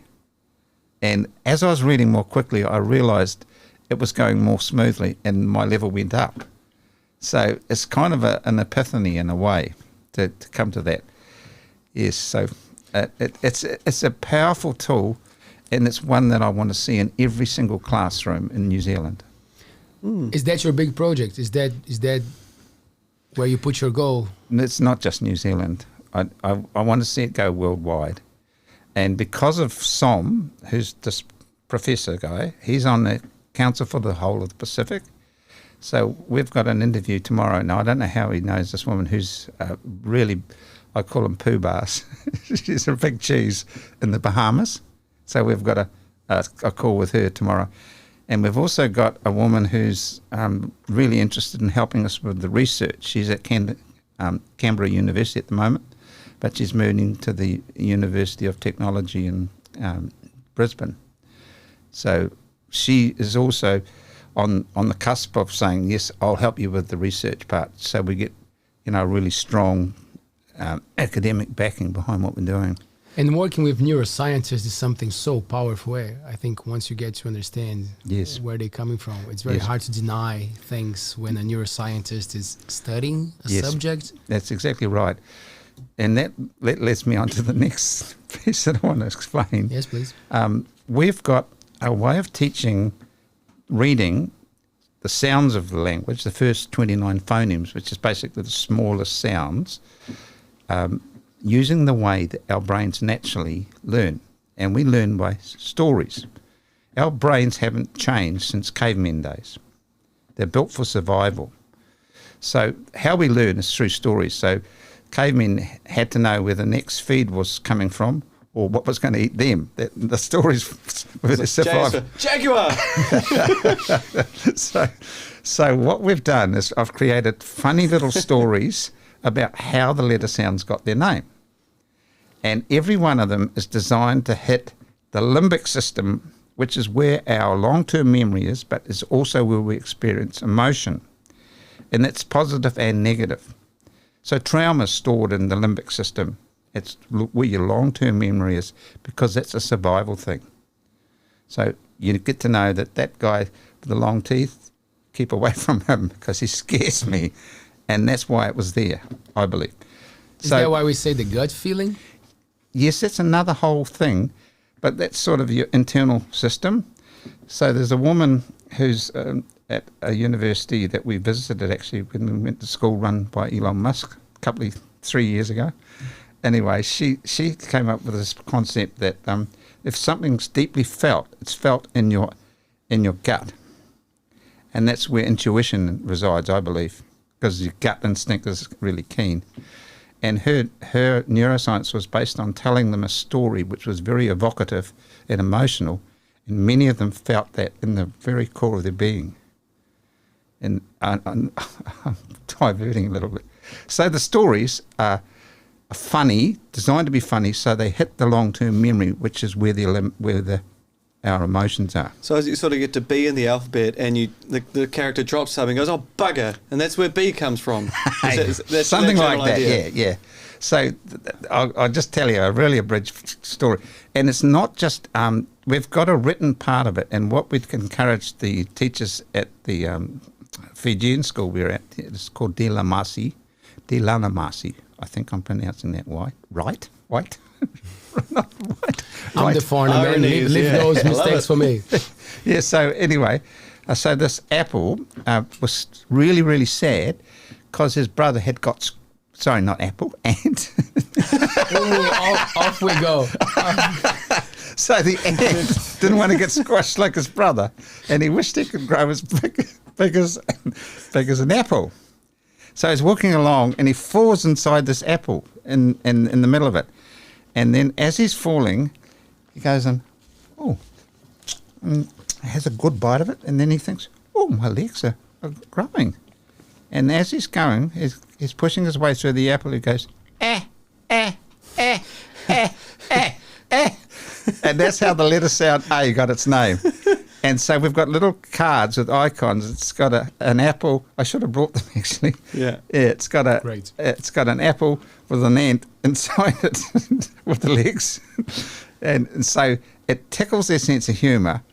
Speaker 4: And as I was reading more quickly, I realised it was going more smoothly and my level went up. So it's kind of an epiphany in a way to come to that. Yes, so it's a powerful tool, and it's one that I want to see in every single classroom in New Zealand.
Speaker 1: Is that your big project? Is that where you put your goal?
Speaker 4: It's not just New Zealand. I want to see it go worldwide. And because of Som, who's this professor guy, he's on the council for the whole of the Pacific. So we've got an interview tomorrow. Now, I don't know how he knows this woman who's really, I call them poo-bars. She's a big cheese in the Bahamas. So we've got a call with her tomorrow. And we've also got a woman who's really interested in helping us with the research. She's at Canberra University at the moment, but she's moving to the University of Technology in Brisbane. So she is also on the cusp of saying, yes, I'll help you with the research part. So we get, a really strong academic backing behind what we're doing. And
Speaker 1: working with neuroscientists is something so powerful. I think once you get to understand
Speaker 4: yes.
Speaker 1: where they're coming from, it's very
Speaker 4: yes.
Speaker 1: hard to deny things when a neuroscientist is studying a
Speaker 4: yes.
Speaker 1: subject.
Speaker 4: That's exactly right. And that leads me on to the next piece that I want to explain.
Speaker 1: Yes, please.
Speaker 4: We've got a way of teaching reading the sounds of the language, the first 29 phonemes, which is basically the smallest sounds, using the way that our brains naturally learn. And we learn by stories. Our brains haven't changed since cavemen days. They're built for survival. So how we learn is through stories. So cavemen had to know where the next feed was coming from or what was going to eat them. The stories were the survival.
Speaker 2: Jaguar!
Speaker 4: So what we've done is I've created funny little stories about how the letter sounds got their name. And every one of them is designed to hit the limbic system, which is where our long-term memory is, but is also where we experience emotion. And it's positive and negative. So trauma is stored in the limbic system. It's where your long-term memory is, because that's a survival thing. So you get to know that guy with the long teeth, keep away from him because he scares me. And that's why it was there, I believe.
Speaker 1: Is that why we say the gut feeling?
Speaker 4: Yes, that's another whole thing, but that's sort of your internal system. So there's a woman who's at a university that we visited actually when we went to school run by Elon Musk 3 years ago. anyway, she came up with this concept that if something's deeply felt, it's felt in your gut, and that's where intuition resides, I believe, because your gut instinct is really keen. And her neuroscience was based on telling them a story which was very evocative and emotional, and many of them felt that in the very core of their being. And I'm diverting a little bit. So the stories are funny, designed to be funny, so they hit the long-term memory, which is where our emotions are.
Speaker 2: So as you sort of get to B in the alphabet, and the character drops something, goes, "Oh bugger," and that's where B comes from. That's
Speaker 4: something
Speaker 2: that
Speaker 4: like that.
Speaker 2: idea.
Speaker 4: Yeah. So I'll just tell you a really abridged story, and it's not just we've got a written part of it, and what we'd encourage the teachers at the Fijian school we're at, it's called Dilanamasi. I think I'm pronouncing that right. Not right.
Speaker 1: I'm the foreigner man.
Speaker 2: Ironies,
Speaker 1: Leave
Speaker 2: yeah.
Speaker 1: those mistakes for me.
Speaker 4: Yeah, so anyway, so this apple was really, really sad because his brother had got, sorry, not apple, ant.
Speaker 1: Off we go.
Speaker 4: So the ant didn't want to get squashed like his brother, and he wished he could grow as big as an apple. So he's walking along, and he falls inside this apple in the middle of it. And then as he's falling, he goes and has a good bite of it, and then he thinks, oh, my legs are growing. And as he's going, he's pushing his way through the apple, he goes, and that's how the letter sound A got its name. And so we've got little cards with icons. It's got an apple. I should have brought them actually.
Speaker 2: Yeah.
Speaker 4: It's got an apple with an ant inside it with the legs, and so it tickles their sense of humour.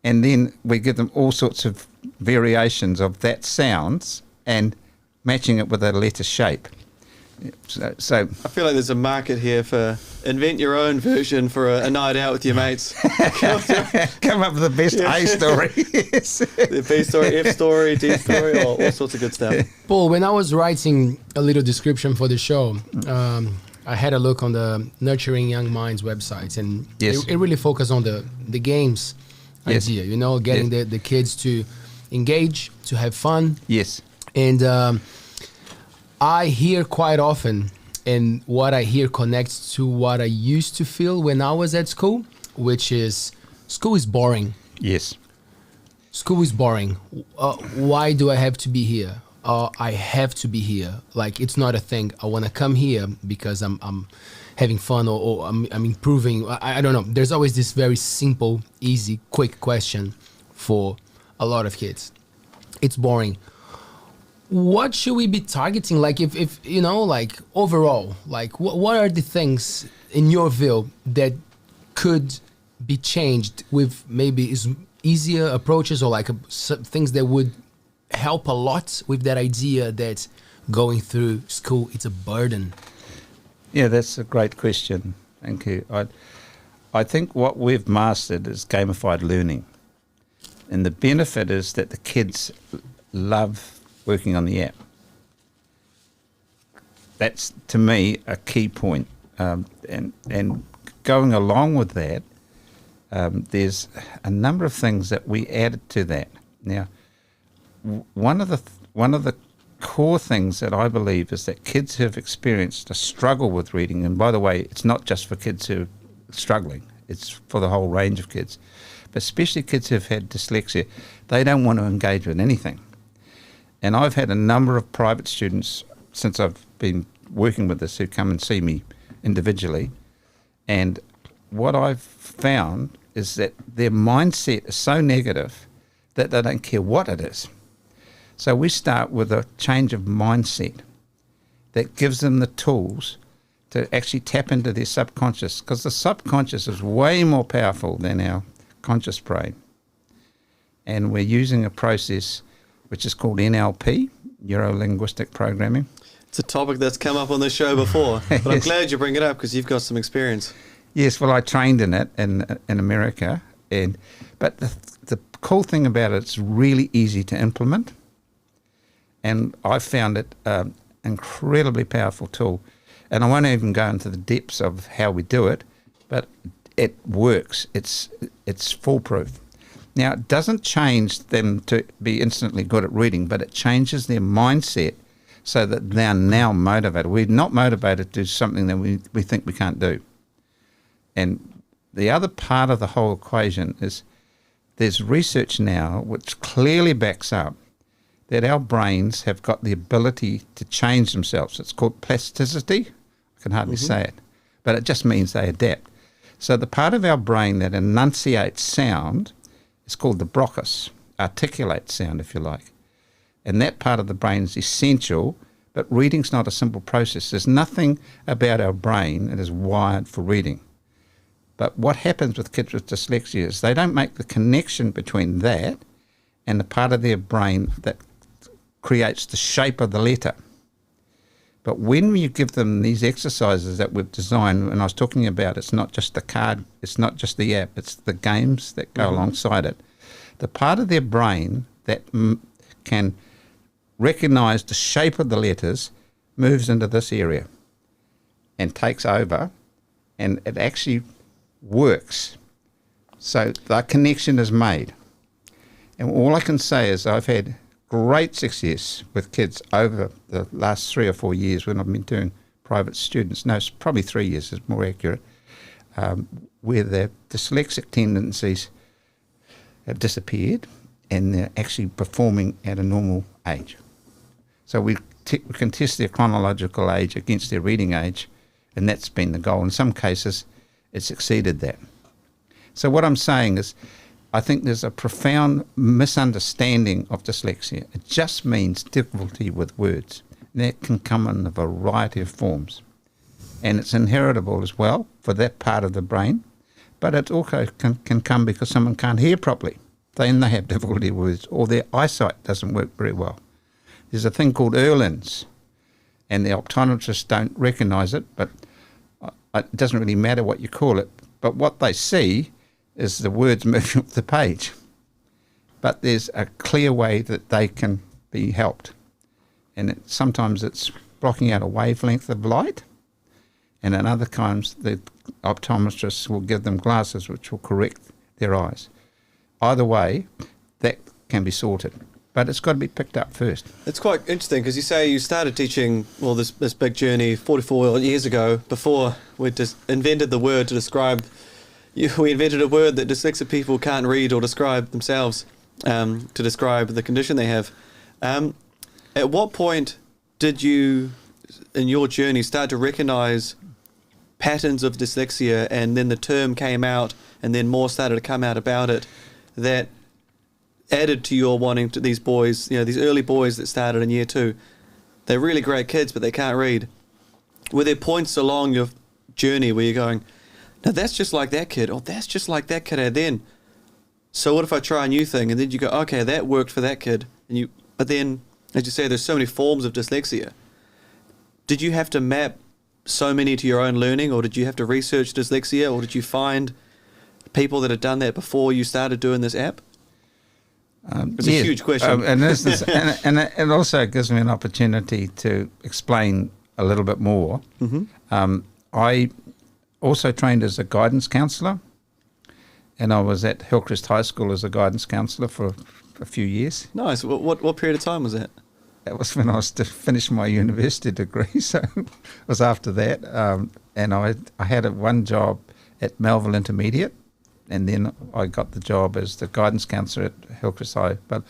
Speaker 4: And then we give them all sorts of variations of that sounds and matching it with a letter shape. So
Speaker 2: I feel like there's a market here for invent your own version for a night out with your mates.
Speaker 4: come up with the best A story. Yes.
Speaker 2: The B story, F story, D story, all sorts of good stuff.
Speaker 1: Paul, when I was writing a little description for the show, I had a look on the Nurturing Young Minds website, and
Speaker 4: yes.
Speaker 1: it really focused on the games
Speaker 4: Yes.
Speaker 1: idea, getting the kids to engage, to have fun.
Speaker 4: Yes.
Speaker 1: And I hear quite often, and what I hear connects to what I used to feel when I was at school, which is school is boring.
Speaker 4: Yes.
Speaker 1: School is boring. Why do I have to be here? I have to be here. Like, it's not a thing. I want to come here because I'm having fun or I'm improving. I don't know. There's always this very simple, easy, quick question for a lot of kids. It's boring. What should we be targeting? Like, if like overall, like what are the things in your view that could be changed with maybe easier approaches, or like things that would help a lot with that idea that going through school, it's a burden?
Speaker 4: Yeah, that's a great question. Thank you. I think what we've mastered is gamified learning. And the benefit is that the kids love working on the app. That's, to me, a key point. And going along with that, there's a number of things that we added to that. Now, one of the core things that I believe is that kids who have experienced a struggle with reading, and by the way, it's not just for kids who are struggling, it's for the whole range of kids, but especially kids who've had dyslexia, they don't want to engage with anything. And I've had a number of private students since I've been working with this who come and see me individually, and what I've found is that their mindset is so negative that they don't care what it is. So we start with a change of mindset that gives them the tools to actually tap into their subconscious, because the subconscious is way more powerful than our conscious brain. And we're using a process which is called Nlp, Neuro-Linguistic Programming.
Speaker 2: It's a topic that's come up on the show before, but I'm glad you bring it up because you've got some experience.
Speaker 4: Yes, well, I trained in it in America, but the cool thing about it, it's really easy to implement, and I found it an incredibly powerful tool. and I won't even go into the depths of how we do it, but it works. It's foolproof. Now, it doesn't change them to be instantly good at reading, but it changes their mindset so that they're now motivated. We're not motivated to do something that we think we can't do. And the other part of the whole equation is there's research now which clearly backs up that our brains have got the ability to change themselves. It's called plasticity. I can hardly say it, but it just means they adapt. So the part of our brain that enunciates sound is called the bronchus, articulates sound, if you like. And that part of the brain is essential, but reading's not a simple process. There's nothing about our brain that is wired for reading. But what happens with kids with dyslexia is they don't make the connection between that and the part of their brain that creates the shape of the letter. But when you give them these exercises that we've designed, and I was talking about, it's not just the card, it's not just the app, it's the games that go alongside it. The part of their brain that can recognize the shape of the letters moves into this area and takes over, and it actually works. So the connection is made. And all I can say is I've had great success with kids over the last 3 or 4 years when I've been doing private students. No, it's probably 3 years is more accurate, where their dyslexic tendencies have disappeared and they're actually performing at a normal age. So we can test their chronological age against their reading age, and that's been the goal. In some cases, it's exceeded that. So what I'm saying is I think there's a profound misunderstanding of dyslexia. It just means difficulty with words. And that can come in a variety of forms. And it's inheritable as well for that part of the brain, but it also can come because someone can't hear properly. Then they have difficulty with words, or their eyesight doesn't work very well. There's a thing called Erlin's, and the optometrists don't recognise it, but it doesn't really matter what you call it. But what they see is the words moving up the page. But there's a clear way that they can be helped. And sometimes it's blocking out a wavelength of light, and at other times the optometrists will give them glasses which will correct their eyes. Either way, that can be sorted. But it's got to be picked up first.
Speaker 2: It's quite interesting because you say you started teaching, well, this big journey 44 years ago, before we just invented the word to describe. We invented a word that dyslexic people can't read or describe themselves, to describe the condition they have. At what point did you, in your journey, start to recognise patterns of dyslexia, and then the term came out, and then more started to come out about it, that added to your wanting to these boys, these early boys that started in year 2, they're really great kids, but they can't read. Were there points along your journey where you're going, now that's just like that kid, or that's just like that kid, and then, so what if I try a new thing? And then you go, okay, that worked for that kid. But then, as you say, there's so many forms of dyslexia. Did you have to map so many to your own learning, or did you have to research dyslexia, or did you find people that had done that before you started doing this app? It's a huge question.
Speaker 4: And it also gives me an opportunity to explain a little bit more. I also trained as a guidance counsellor, and I was at Hillcrest High School as a guidance counsellor for a few years.
Speaker 2: Nice. What period of time was that?
Speaker 4: That was when I was to finish my university degree, so it was after that. And I had one job at Melville Intermediate, and then I got the job as the guidance counsellor at Hillcrest High. But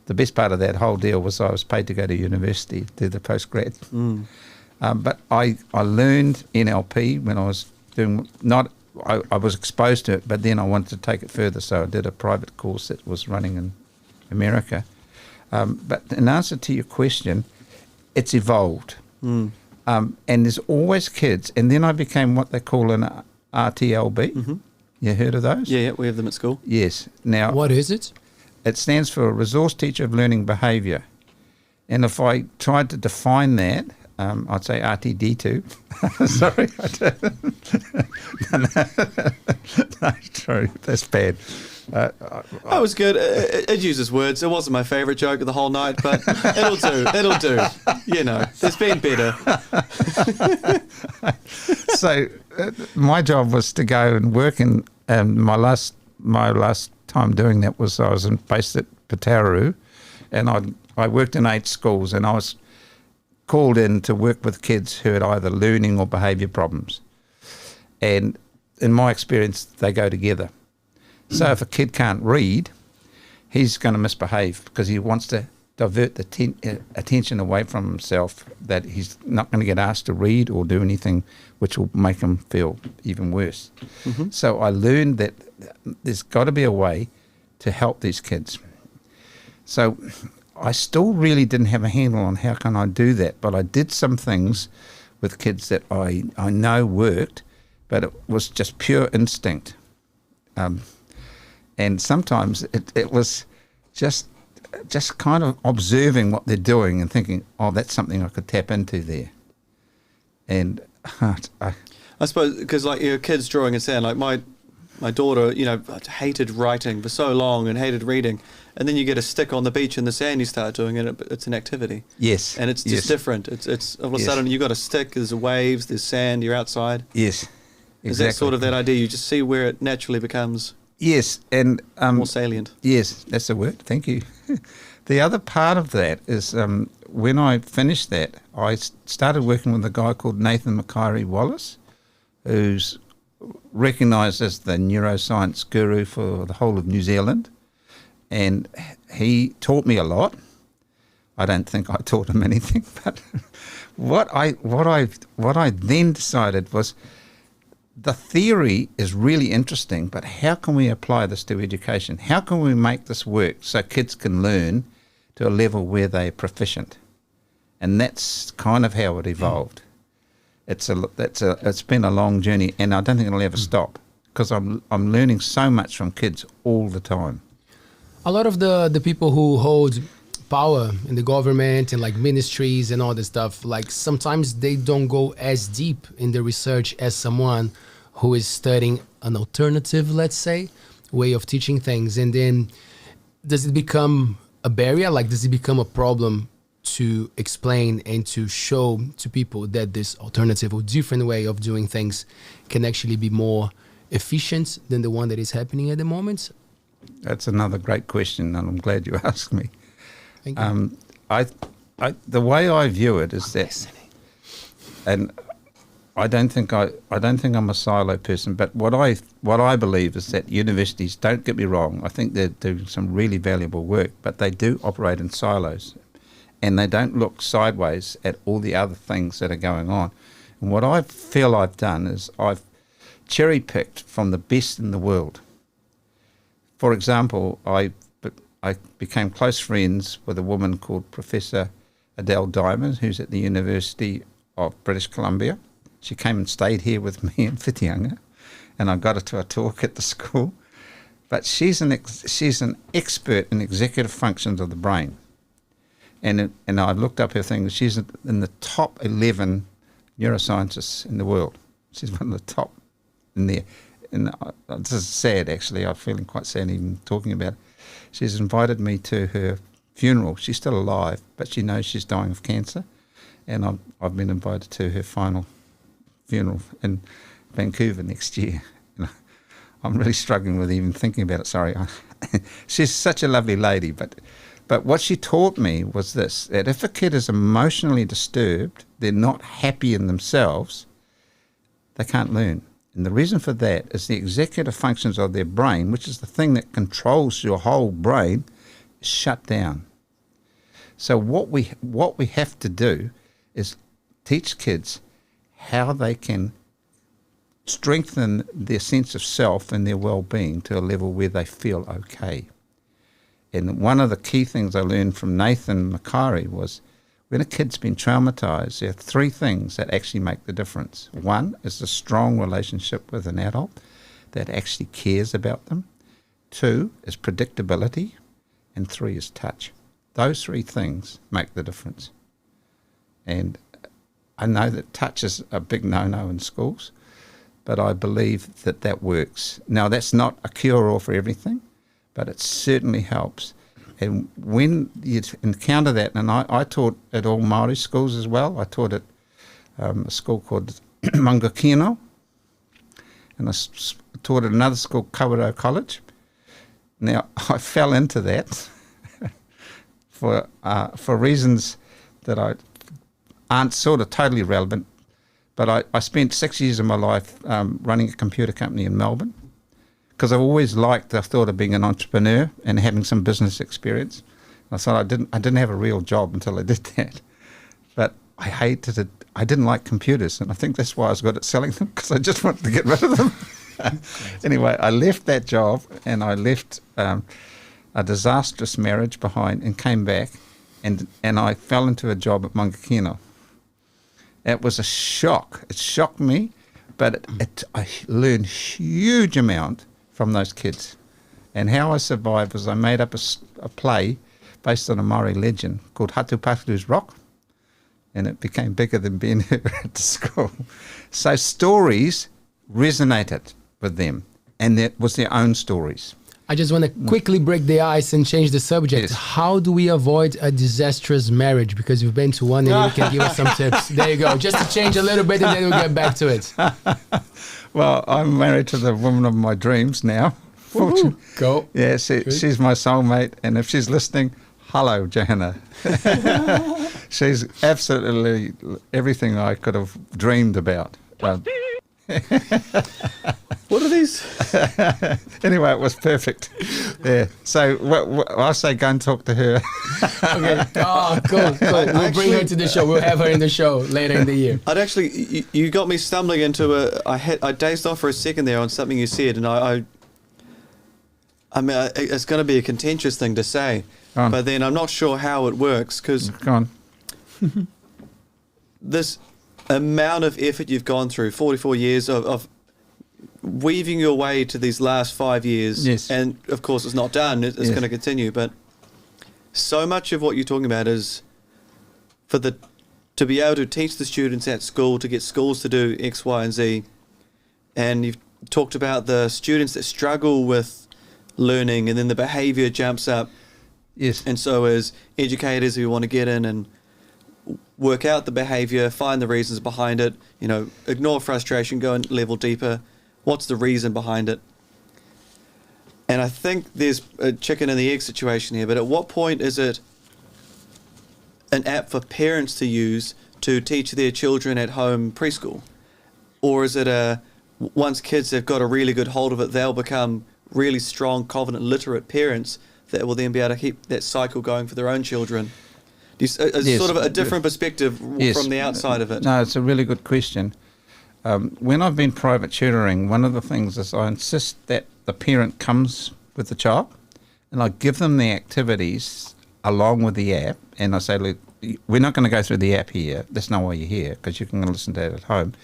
Speaker 4: the best part of that whole deal was I was paid to go to university, do the postgrad. But I learned NLP when I was doing, I was exposed to it, but then I wanted to take it further, so I did a private course that was running in America. But in answer to your question, it's evolved. And there's always kids, and then I became what they call an RTLB. You heard of those?
Speaker 2: Yeah, we have them at school.
Speaker 4: Yes. Now,
Speaker 1: what is it?
Speaker 4: It stands for Resource Teacher of Learning Behaviour. And if I tried to define that, I'd say RTD2. Sorry. No, true. That's bad.
Speaker 2: That was good. It uses words. It wasn't my favourite joke of the whole night, but it'll do. It'll do. You know, there's been better.
Speaker 4: So my job was to go and work in. My last time doing that was I was based at Aotearoa, and I worked in 8 schools, and I was called in to work with kids who had either learning or behaviour problems. And in my experience, they go together. So if a kid can't read, he's going to misbehave because he wants to divert the attention away from himself, that he's not going to get asked to read or do anything which will make him feel even worse. Mm-hmm. So I learned that there's got to be a way to help these kids. So I still really didn't have a handle on how can I do that, but I did some things with kids that I know worked, but it was just pure instinct. And sometimes it was just kind of observing what they're doing and thinking, oh, that's something I could tap into there. And
Speaker 2: I suppose because like your kids drawing a sand, like my daughter, you know, hated writing for so long and hated reading, and then you get a stick on the beach in the sand, you start doing it. It's an activity.
Speaker 4: Yes,
Speaker 2: and it's just different. It's all of a sudden you got a stick. There's waves. There's sand. You're outside.
Speaker 4: Yes, exactly.
Speaker 2: Is that sort of that idea? You just see where it naturally becomes.
Speaker 4: Yes, and
Speaker 2: more salient.
Speaker 4: Yes, that's the word. Thank you. The other part of that is when I finished that, I started working with a guy called Nathan Magri, who's recognised as the neuroscience guru for the whole of New Zealand, and he taught me a lot. I don't think I taught him anything, but what I then decided was, the theory is really interesting, but how can we apply this to education? How can we make this work so kids can learn to a level where they're proficient? And that's kind of how it evolved. It's been a long journey, and I don't think it'll ever stop, because I'm learning so much from kids all the time.
Speaker 1: A lot of the people who hold power in the government and like ministries and all this stuff, like sometimes they don't go as deep in the research as someone who is studying an alternative, let's say, way of teaching things. And then does it become a barrier? Like, does it become a problem to explain and to show to people that this alternative or different way of doing things can actually be more efficient than the one that is happening at the moment?
Speaker 4: That's another great question, and I'm glad you asked me.
Speaker 1: Thank you.
Speaker 4: The way I view it is that, and I don't think I'm a silo person, but what I believe is that universities, don't get me wrong, I think they're doing some really valuable work, but they do operate in silos, and they don't look sideways at all the other things that are going on. And what I feel I've done is I've cherry-picked from the best in the world. For example, I became close friends with a woman called Professor Adele Diamond, who's at the University of British Columbia. She came and stayed here with me in Whitianga, and I got her to a talk at the school. But she's an expert in executive functions of the brain. And I looked up her thing. She's in the top 11 neuroscientists in the world. She's one of the top in there. And this is sad, actually. I'm feeling quite sad even talking about it. She's invited me to her funeral. She's still alive, but she knows she's dying of cancer. And I've been invited to her final funeral in Vancouver next year. And I'm really struggling with even thinking about it. Sorry. She's such a lovely lady. But what she taught me was this, that if a kid is emotionally disturbed, they're not happy in themselves, they can't learn. And the reason for that is the executive functions of their brain, which is the thing that controls your whole brain, is shut down. So what we have to do is teach kids how they can strengthen their sense of self and their well-being to a level where they feel okay. And one of the key things I learned from Nathan Magri was, when a kid's been traumatized, there are 3 things that actually make the difference. 1 is a strong relationship with an adult that actually cares about them. 2 is predictability. And 3 is touch. Those 3 things make the difference. And I know that touch is a big no-no in schools, but I believe that that works. Now, that's not a cure-all for everything, but it certainly helps. And when you encounter that, and I taught at all Māori schools as well. I taught at a school called Mangakino, and I taught at another school, Kawerau College. Now, I fell into that for reasons that aren't sort of totally relevant, but I spent 6 years of my life running a computer company in Melbourne, because I've always liked the thought of being an entrepreneur and having some business experience. I thought I didn't have a real job until I did that. But I hated it. I didn't like computers, and I think that's why I was good at selling them, because I just wanted to get rid of them. Anyway, I left that job, and I left a disastrous marriage behind and came back, and I fell into a job at Mangakino. It was a shock. It shocked me, but I learned huge amount from those kids. And how I survived was I made up a play based on a Māori legend called Hatupatu's Rock, and it became bigger than being here at the school. So stories resonated with them, and that was their own stories.
Speaker 1: I just want to quickly break the ice and change the subject.
Speaker 4: Yes.
Speaker 1: How do we avoid a disastrous marriage? Because you've been to one and you can give us some tips. There you go. Just to change a little bit and then we'll get back to it.
Speaker 4: Well, I'm married to the woman of my dreams now.
Speaker 1: Woo-hoo. Go.
Speaker 4: Yeah, she's my soulmate, and if she's listening, hello, Johanna. She's absolutely everything I could have dreamed about.
Speaker 2: What are these?
Speaker 4: Anyway, it was perfect. Yeah. So I say go and talk to her.
Speaker 1: Okay. Oh, cool. We'll bring her to the show. We'll have her in the show later in the year.
Speaker 2: I'd actually, you got me stumbling into I dazed off for a second there on something you said, and I mean, it's going to be a contentious thing to say, but then I'm not sure how it works, because
Speaker 4: Go on.
Speaker 2: this amount of effort you've gone through, 44 years of weaving your way to these last 5 years,
Speaker 4: Yes.
Speaker 2: and of course it's not done, it's going to continue, but so much of what you're talking about is to be able to teach the students at school, to get schools to do X, Y, and Z, and you've talked about the students that struggle with learning, and then the behaviour jumps up.
Speaker 4: Yes.
Speaker 2: And so as educators who want to get in and work out the behaviour, find the reasons behind it, ignore frustration, go and level deeper. What's the reason behind it? And I think there's a chicken and the egg situation here, but at what point is it an app for parents to use to teach their children at home preschool? Or is it once kids have got a really good hold of it, they'll become really strong, confident, literate parents that will then be able to keep that cycle going for their own children? It's sort of a different perspective from the outside of it.
Speaker 4: No, it's a really good question. When I've been private tutoring, one of the things is I insist that the parent comes with the child, and I give them the activities along with the app, and I say, look, we're not going to go through the app here. That's not why you're here, because you can listen to it at home.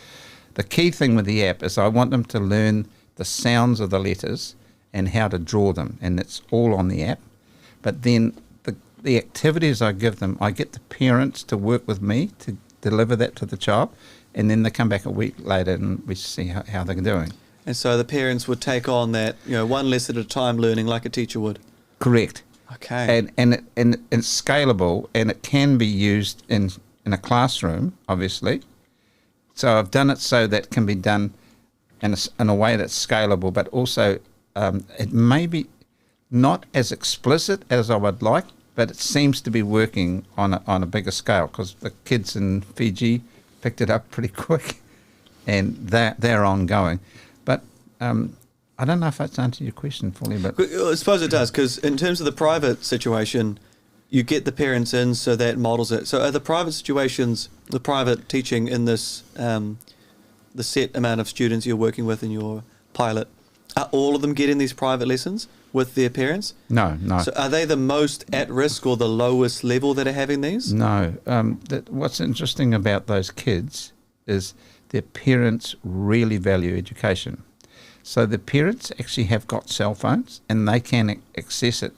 Speaker 4: The key thing with the app is I want them to learn the sounds of the letters and how to draw them, and it's all on the app. But then the activities I give them, I get the parents to work with me to deliver that to the child, and then they come back a week later and we see how they're doing.
Speaker 2: And so the parents would take on that, one lesson at a time learning like a teacher would.
Speaker 4: Correct.
Speaker 2: Okay.
Speaker 4: And it's scalable, and it can be used in a classroom, obviously. So I've done it so that can be done in a way that's scalable, but also it may be not as explicit as I would like, but it seems to be working on a bigger scale, because the kids in Fiji picked it up pretty quick, and they're ongoing. But I don't know if that's answered your question fully. But
Speaker 2: I suppose it does, because in terms of the private situation, you get the parents in, so that models it. So are the private situations, the private teaching in this, the set amount of students you're working with in your pilot, are all of them getting these private lessons with their parents?
Speaker 4: No.
Speaker 2: So are they the most at risk or the lowest level that are having these?
Speaker 4: No. What's interesting about those kids is their parents really value education. So the parents actually have got cell phones, and they can access it,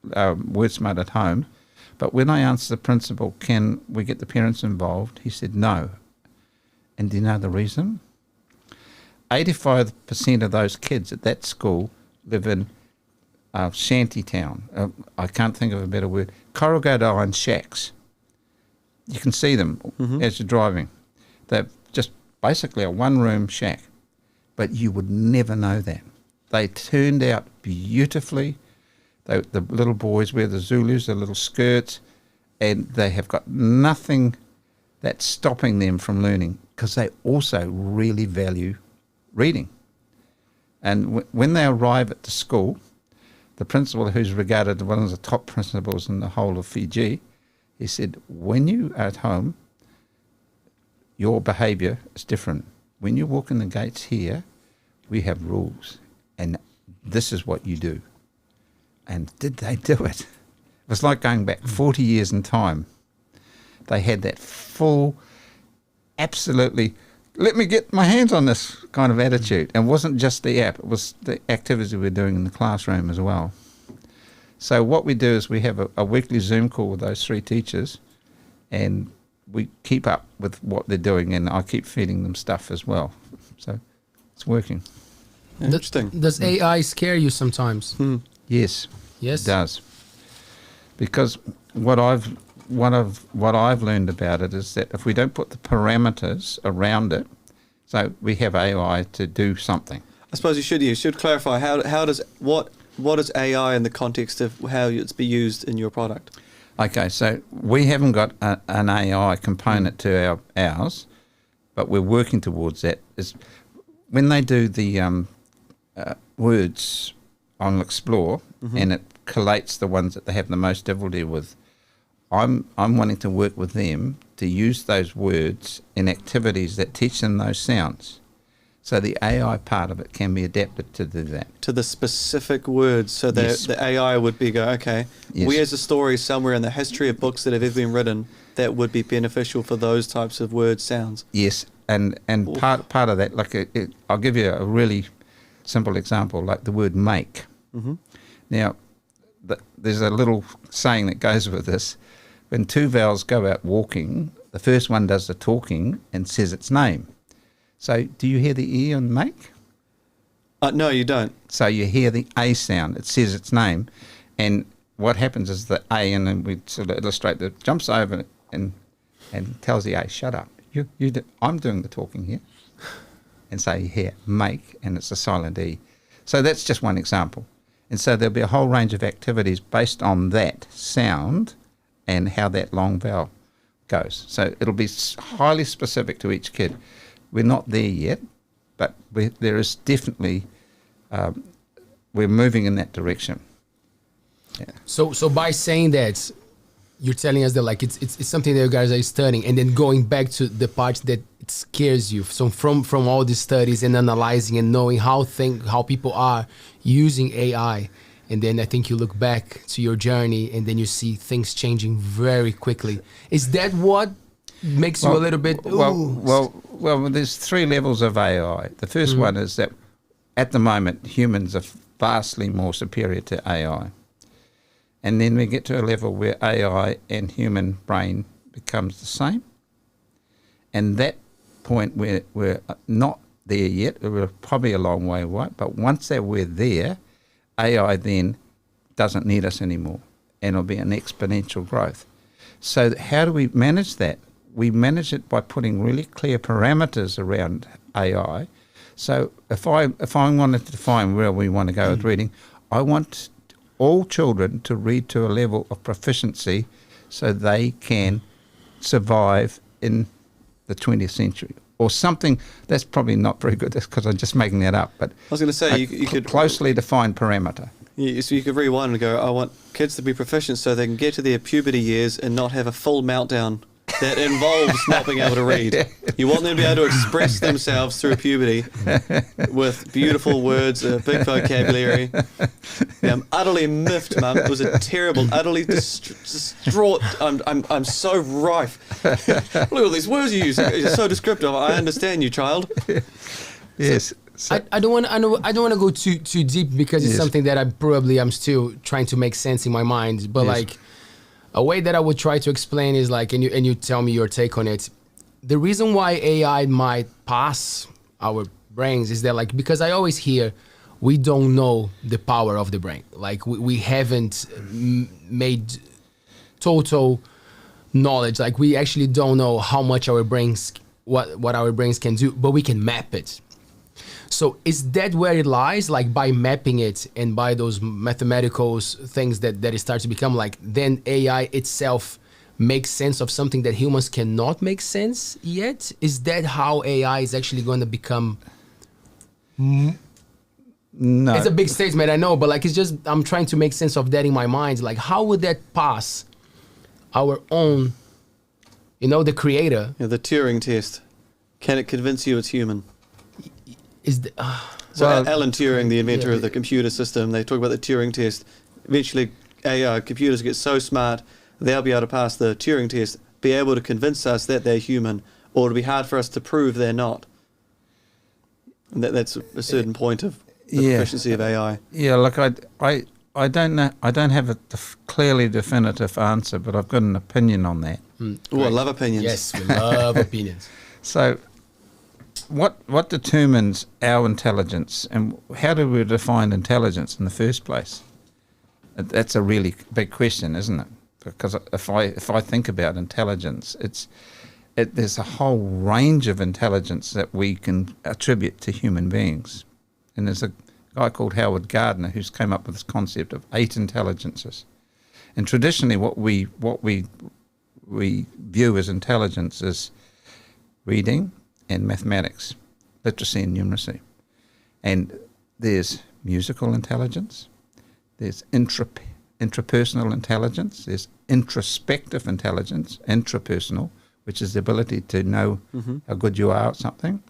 Speaker 4: WordSmart at home, But when I asked the principal, can we get the parents involved, he said no. And do you know the reason? 85% of those kids at that school live in shanty town. I can't think of a better word. Corrugated iron shacks. You can see them as you're driving. They're just basically a one-room shack. But you would never know that. They turned out beautifully. The little boys wear the Zulus, the little skirts, and they have got nothing that's stopping them from learning, because they also really value reading. And when they arrive at the school, the principal, who's regarded as one of the top principals in the whole of Fiji, he said, when you are at home, your behaviour is different. When you walk in the gates here, we have rules, and this is what you do. And did they do it? It was like going back 40 years in time. They had that full, absolutely, let me get my hands on this kind of attitude. And it wasn't just the app, it was the activities we were doing in the classroom as well. So what we do is we have a weekly Zoom call with those 3 teachers, and we keep up with what they're doing, and I keep feeding them stuff as well. So it's working.
Speaker 2: Interesting.
Speaker 1: Does AI scare you sometimes?
Speaker 4: Yes.
Speaker 1: Yes?
Speaker 4: It does. Because what I've learned about it is that if we don't put the parameters around it, so we have AI to do something.
Speaker 2: I suppose you should clarify what is AI in the context of how it's be used in your product?
Speaker 4: Okay, so we haven't got an AI component to ours, but we're working towards that. Is when they do the words on Explore, and it collates the ones that they have the most difficulty with, I'm wanting to work with them to use those words in activities that teach them those sounds. So the AI part of it can be adapted to do that.
Speaker 2: To the specific words, so that the AI would be okay, where's a story somewhere in the history of books that have ever been written that would be beneficial for those types of word sounds?
Speaker 4: Yes, and part of that, like I'll give you a really simple example, like the word make. Now, there's a little saying that goes with this. When 2 vowels go out walking, the first one does the talking and says its name. So do you hear the E on make?
Speaker 2: No, you don't.
Speaker 4: So you hear the A sound. It says its name. And what happens is the A, and then we sort of illustrate that, jumps over and tells the A, shut up. I'm doing the talking here. And so you hear make, and it's a silent E. So that's just one example. And so there'll be a whole range of activities based on that sound and how that long vowel goes. So it'll be highly specific to each kid. We're not there yet, but there is definitely, we're moving in that direction. Yeah.
Speaker 1: So by saying that, you're telling us that like it's something that you guys are studying, and then going back to the part that it scares you. So from all these studies and analyzing and knowing how people are using AI, and then I think you look back to your journey and then you see things changing very quickly. Is that what makes you a little bit?
Speaker 4: Well, there's 3 levels of AI. The first one is that at the moment humans are vastly more superior to AI. And then we get to a level where AI and human brain becomes the same. And that point we're not there yet. We're probably a long way away. But once that we're there, AI then doesn't need us anymore. And it'll be an exponential growth. So how do we manage that? We manage it by putting really clear parameters around AI. So if I wanted to define where we want to go with reading, I want all children to read to a level of proficiency so they can survive in the 20th century. Or something that's probably not very good, because I'm just making that up. But
Speaker 2: I was going to say, you could
Speaker 4: closely defined parameter.
Speaker 2: So you could rewind and go, I want kids to be proficient so they can get to their puberty years and not have a full meltdown that involves not being able to read. You want them to be able to express themselves through puberty with beautiful words, a big vocabulary. Yeah, I'm utterly miffed, Mum. It was a terrible, utterly distraught. I'm so rife. Look at all these words you use. You're so descriptive. I understand you, child.
Speaker 4: Yes.
Speaker 1: So, I don't want to go too deep, because it's something that I'm still trying to make sense in my mind. But like, A way that I would try to explain is like, and you tell me your take on it. The reason why AI might pass our brains is that, like, because I always hear we don't know the power of the brain. Like we haven't made total knowledge. Like we actually don't know how much our brains, what our brains can do, but we can map it. So is that where it lies? Like by mapping it and by those mathematical things that it starts to become like, then AI itself makes sense of something that humans cannot make sense yet? Is that how AI is actually going to become?
Speaker 4: No.
Speaker 1: It's a big statement, I know, but like it's just, I'm trying to make sense of that in my mind. Like how would that pass our own, the creator?
Speaker 2: Yeah, the Turing test. Can it convince you it's human?
Speaker 1: Is the,
Speaker 2: So Alan Turing, the inventor of the computer system, they talk about the Turing test. Eventually, computers get so smart, they'll be able to pass the Turing test, be able to convince us that they're human, or it'll be hard for us to prove they're not. And that's a certain point of the proficiency of AI.
Speaker 4: Yeah, look, I don't know. I don't have a clearly definitive answer, but I've got an opinion on that.
Speaker 2: Oh, I love opinions.
Speaker 1: Yes, we love opinions.
Speaker 4: So, what determines our intelligence, and how do we define intelligence in the first place? That's a really big question, isn't it? Because if I think about intelligence, there's a whole range of intelligence that we can attribute to human beings, and there's a guy called Howard Gardner who's came up with this concept of 8 intelligences. And traditionally, what we view as intelligence is reading and mathematics, literacy and numeracy. And there's musical intelligence, there's intrapersonal intelligence, there's introspective intelligence, intrapersonal, which is the ability to know how good you are at something.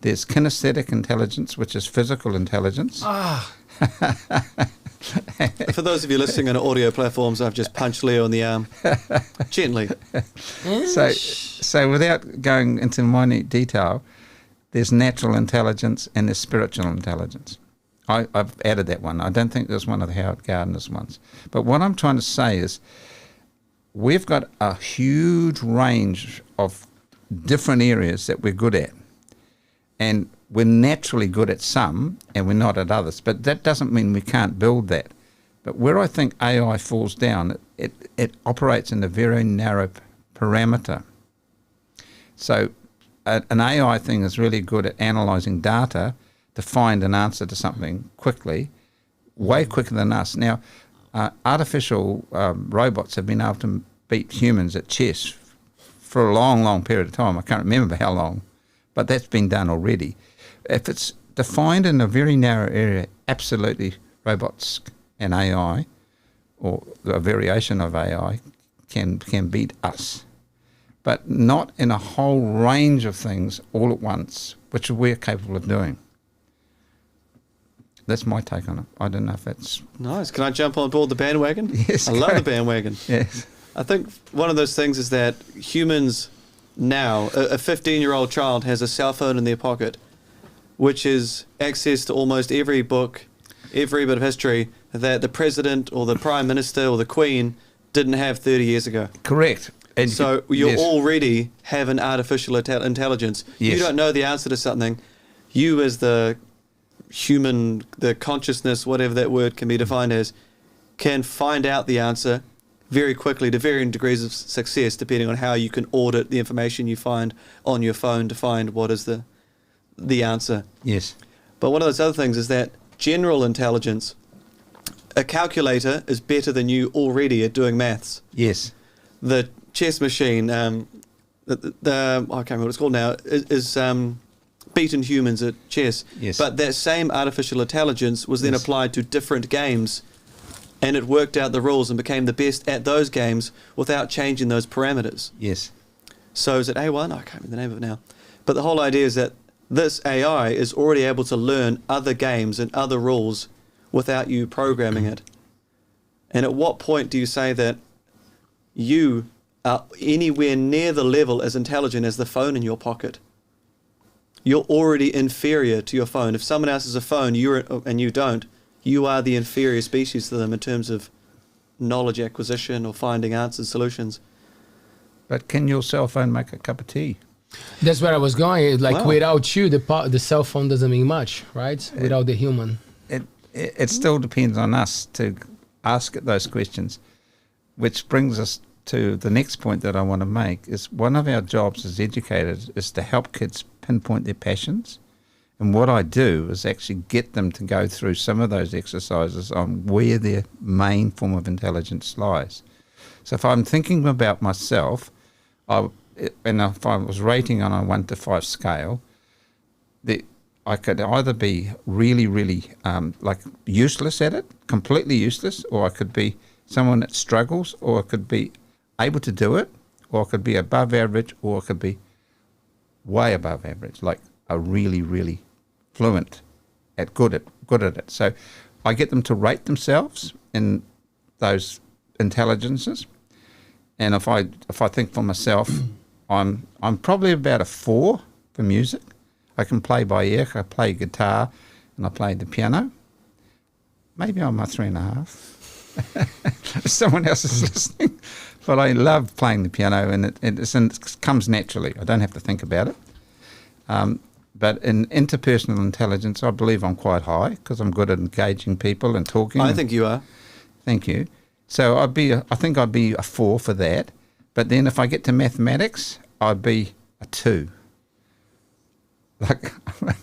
Speaker 4: There's kinesthetic intelligence, which is physical intelligence.
Speaker 2: For those of you listening on audio platforms, I've just punched Leo in the arm. Gently.
Speaker 4: So without going into minute detail, there's natural intelligence and there's spiritual intelligence. I've added that one. I don't think there's one of the Howard Gardner's ones. But what I'm trying to say is we've got a huge range of different areas that we're good at. And we're naturally good at some and we're not at others. But that doesn't mean we can't build that. But where I think AI falls down, it operates in a very narrow parameter. So an AI thing is really good at analysing data to find an answer to something quickly, way quicker than us. Now, artificial robots have been able to beat humans at chess for a long, long period of time. I can't remember how long, but that's been done already. If it's defined in a very narrow area, absolutely robots and AI, or a variation of AI, can beat us. But not in a whole range of things all at once, which we're capable of doing. That's my take on it. I don't know if that's...
Speaker 2: Nice. Can I jump on board the bandwagon?
Speaker 4: Yes.
Speaker 2: I love the bandwagon.
Speaker 4: Yes.
Speaker 2: I think one of those things is that humans now, a 15-year-old child has a cell phone in their pocket, which is access to almost every book, every bit of history that the president or the prime minister or the queen didn't have 30 years ago.
Speaker 4: Correct. And
Speaker 2: so you
Speaker 4: yes.
Speaker 2: already have an artificial intelligence.
Speaker 4: Yes.
Speaker 2: You don't know the answer to something. You as the human, the consciousness, whatever that word can be defined as, can find out the answer very quickly to varying degrees of success depending on how you can audit the information you find on your phone to find what is the answer.
Speaker 4: Yes.
Speaker 2: But one of those other things is that general intelligence, a calculator is better than you already at doing maths.
Speaker 4: Yes.
Speaker 2: The chess machine, I can't remember what it's called now, is beaten humans at chess.
Speaker 4: Yes.
Speaker 2: But that same artificial intelligence was then applied to different games, and it worked out the rules and became the best at those games without changing those parameters.
Speaker 4: Yes.
Speaker 2: So is it A1? I can't remember the name of it now. But the whole idea is that this AI is already able to learn other games and other rules without you programming it. And at what point do you say that you are anywhere near the level as intelligent as the phone in your pocket? You're already inferior to your phone. If someone else has a phone and you don't, you are the inferior species to them in terms of knowledge acquisition or finding answers, solutions.
Speaker 4: But can your cell phone make a cup of tea?
Speaker 1: That's where I was going. Like
Speaker 2: Wow.
Speaker 1: without you, the cell phone doesn't mean much, right? Without the human.
Speaker 4: It still depends on us to ask it those questions, which brings us to the next point that I want to make. Is one of our jobs as educators is to help kids pinpoint their passions. And what I do is actually get them to go through some of those exercises on where their main form of intelligence lies. So if I'm thinking about myself, and if I was rating on a 1 to 5 scale, I could either be really, really like useless at it, completely useless, or I could be someone that struggles, or I could be able to do it, or I could be above average, or I could be way above average, like a really, really fluent at good at it. So I get them to rate themselves in those intelligences, and if I think for myself, I'm probably about a 4 for music. I can play by ear, I play guitar, and I play the piano. Maybe I'm a 3.5. Someone else is listening. But I love playing the piano, and it comes naturally. I don't have to think about it. But in interpersonal intelligence, I believe I'm quite high because I'm good at engaging people and talking.
Speaker 2: I think you are.
Speaker 4: Thank you. So I think I'd be a 4 for that. But then if I get to mathematics, I'd be a 2. Like,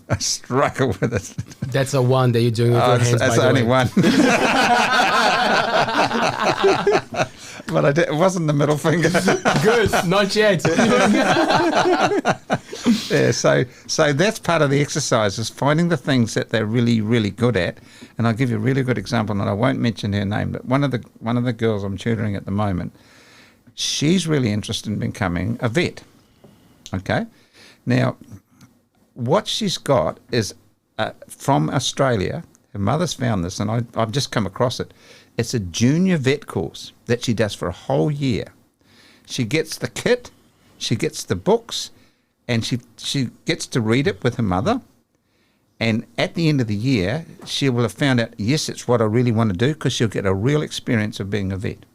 Speaker 4: I struggle with it.
Speaker 1: That's a 1 that you're doing with your hands.
Speaker 4: That's
Speaker 1: by the
Speaker 4: only
Speaker 1: way.
Speaker 4: 1. But it wasn't the middle finger.
Speaker 1: Good, not yet.
Speaker 4: Yeah, so that's part of the exercise, is finding the things that they're really, really good at. And I'll give you a really good example, and I won't mention her name, but one of the girls I'm tutoring at the moment, she's really interested in becoming a vet. Okay? Now, what she's got is from Australia. Her mother's found this, and I've just come across it. It's a junior vet course that she does for a whole year. She gets the kit, she gets the books, and she gets to read it with her mother. And at the end of the year, she will have found out, yes, it's what I really want to do, because she'll get a real experience of being a vet.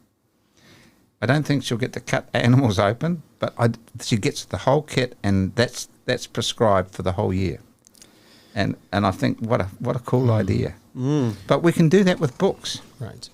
Speaker 4: I don't think she'll get to cut animals open, but she gets the whole kit, and that's prescribed for the whole year. And I think what a cool idea. But we can do that with books.
Speaker 1: Right.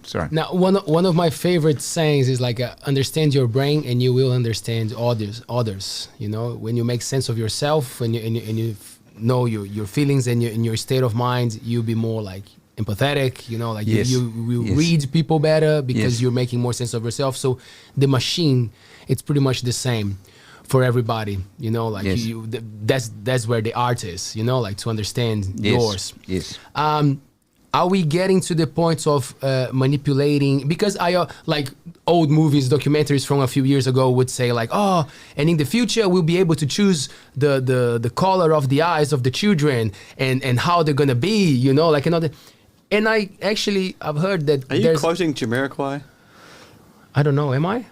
Speaker 4: Sorry.
Speaker 1: Now, one of my favorite sayings is like, understand your brain and you will understand others. You know, when you make sense of yourself, and you know your feelings and your state of mind, you'll be more like empathetic, you know, like
Speaker 4: Yes.
Speaker 1: you read people better because
Speaker 4: Yes.
Speaker 1: you're making more sense of yourself. So the machine, it's pretty much the same for everybody, you know, like
Speaker 4: Yes.
Speaker 1: that's where the art is, you know, like to understand yours.
Speaker 4: Yes.
Speaker 1: Are we getting to the point of manipulating? Because like old movies, documentaries from a few years ago would say like, oh, and in the future we'll be able to choose the color of the eyes of the children and how they're gonna be, you know, like another. And I've heard that.
Speaker 2: Are you quoting Jamiroquai?
Speaker 1: I don't know. Am I?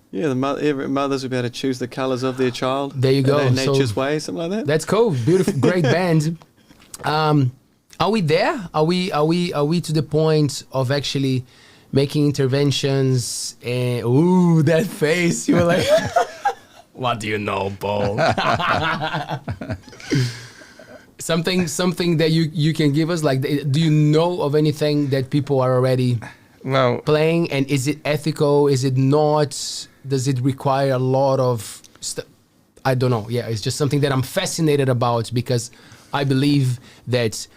Speaker 2: Yeah, every mothers will be able to choose the colours of their child.
Speaker 1: There you go.
Speaker 2: In nature's
Speaker 1: So-
Speaker 2: way, something like that.
Speaker 1: That's cool. Beautiful, great band. Are we there? Are we to the point of actually making interventions? And ooh, that face! You were like, "What do you know, Paul?" something that you can give us. Like, do you know of anything that people are already playing? And is it ethical? Is it not? Does it require a lot of stuff? I don't know. Yeah, it's just something that I'm fascinated about because I believe that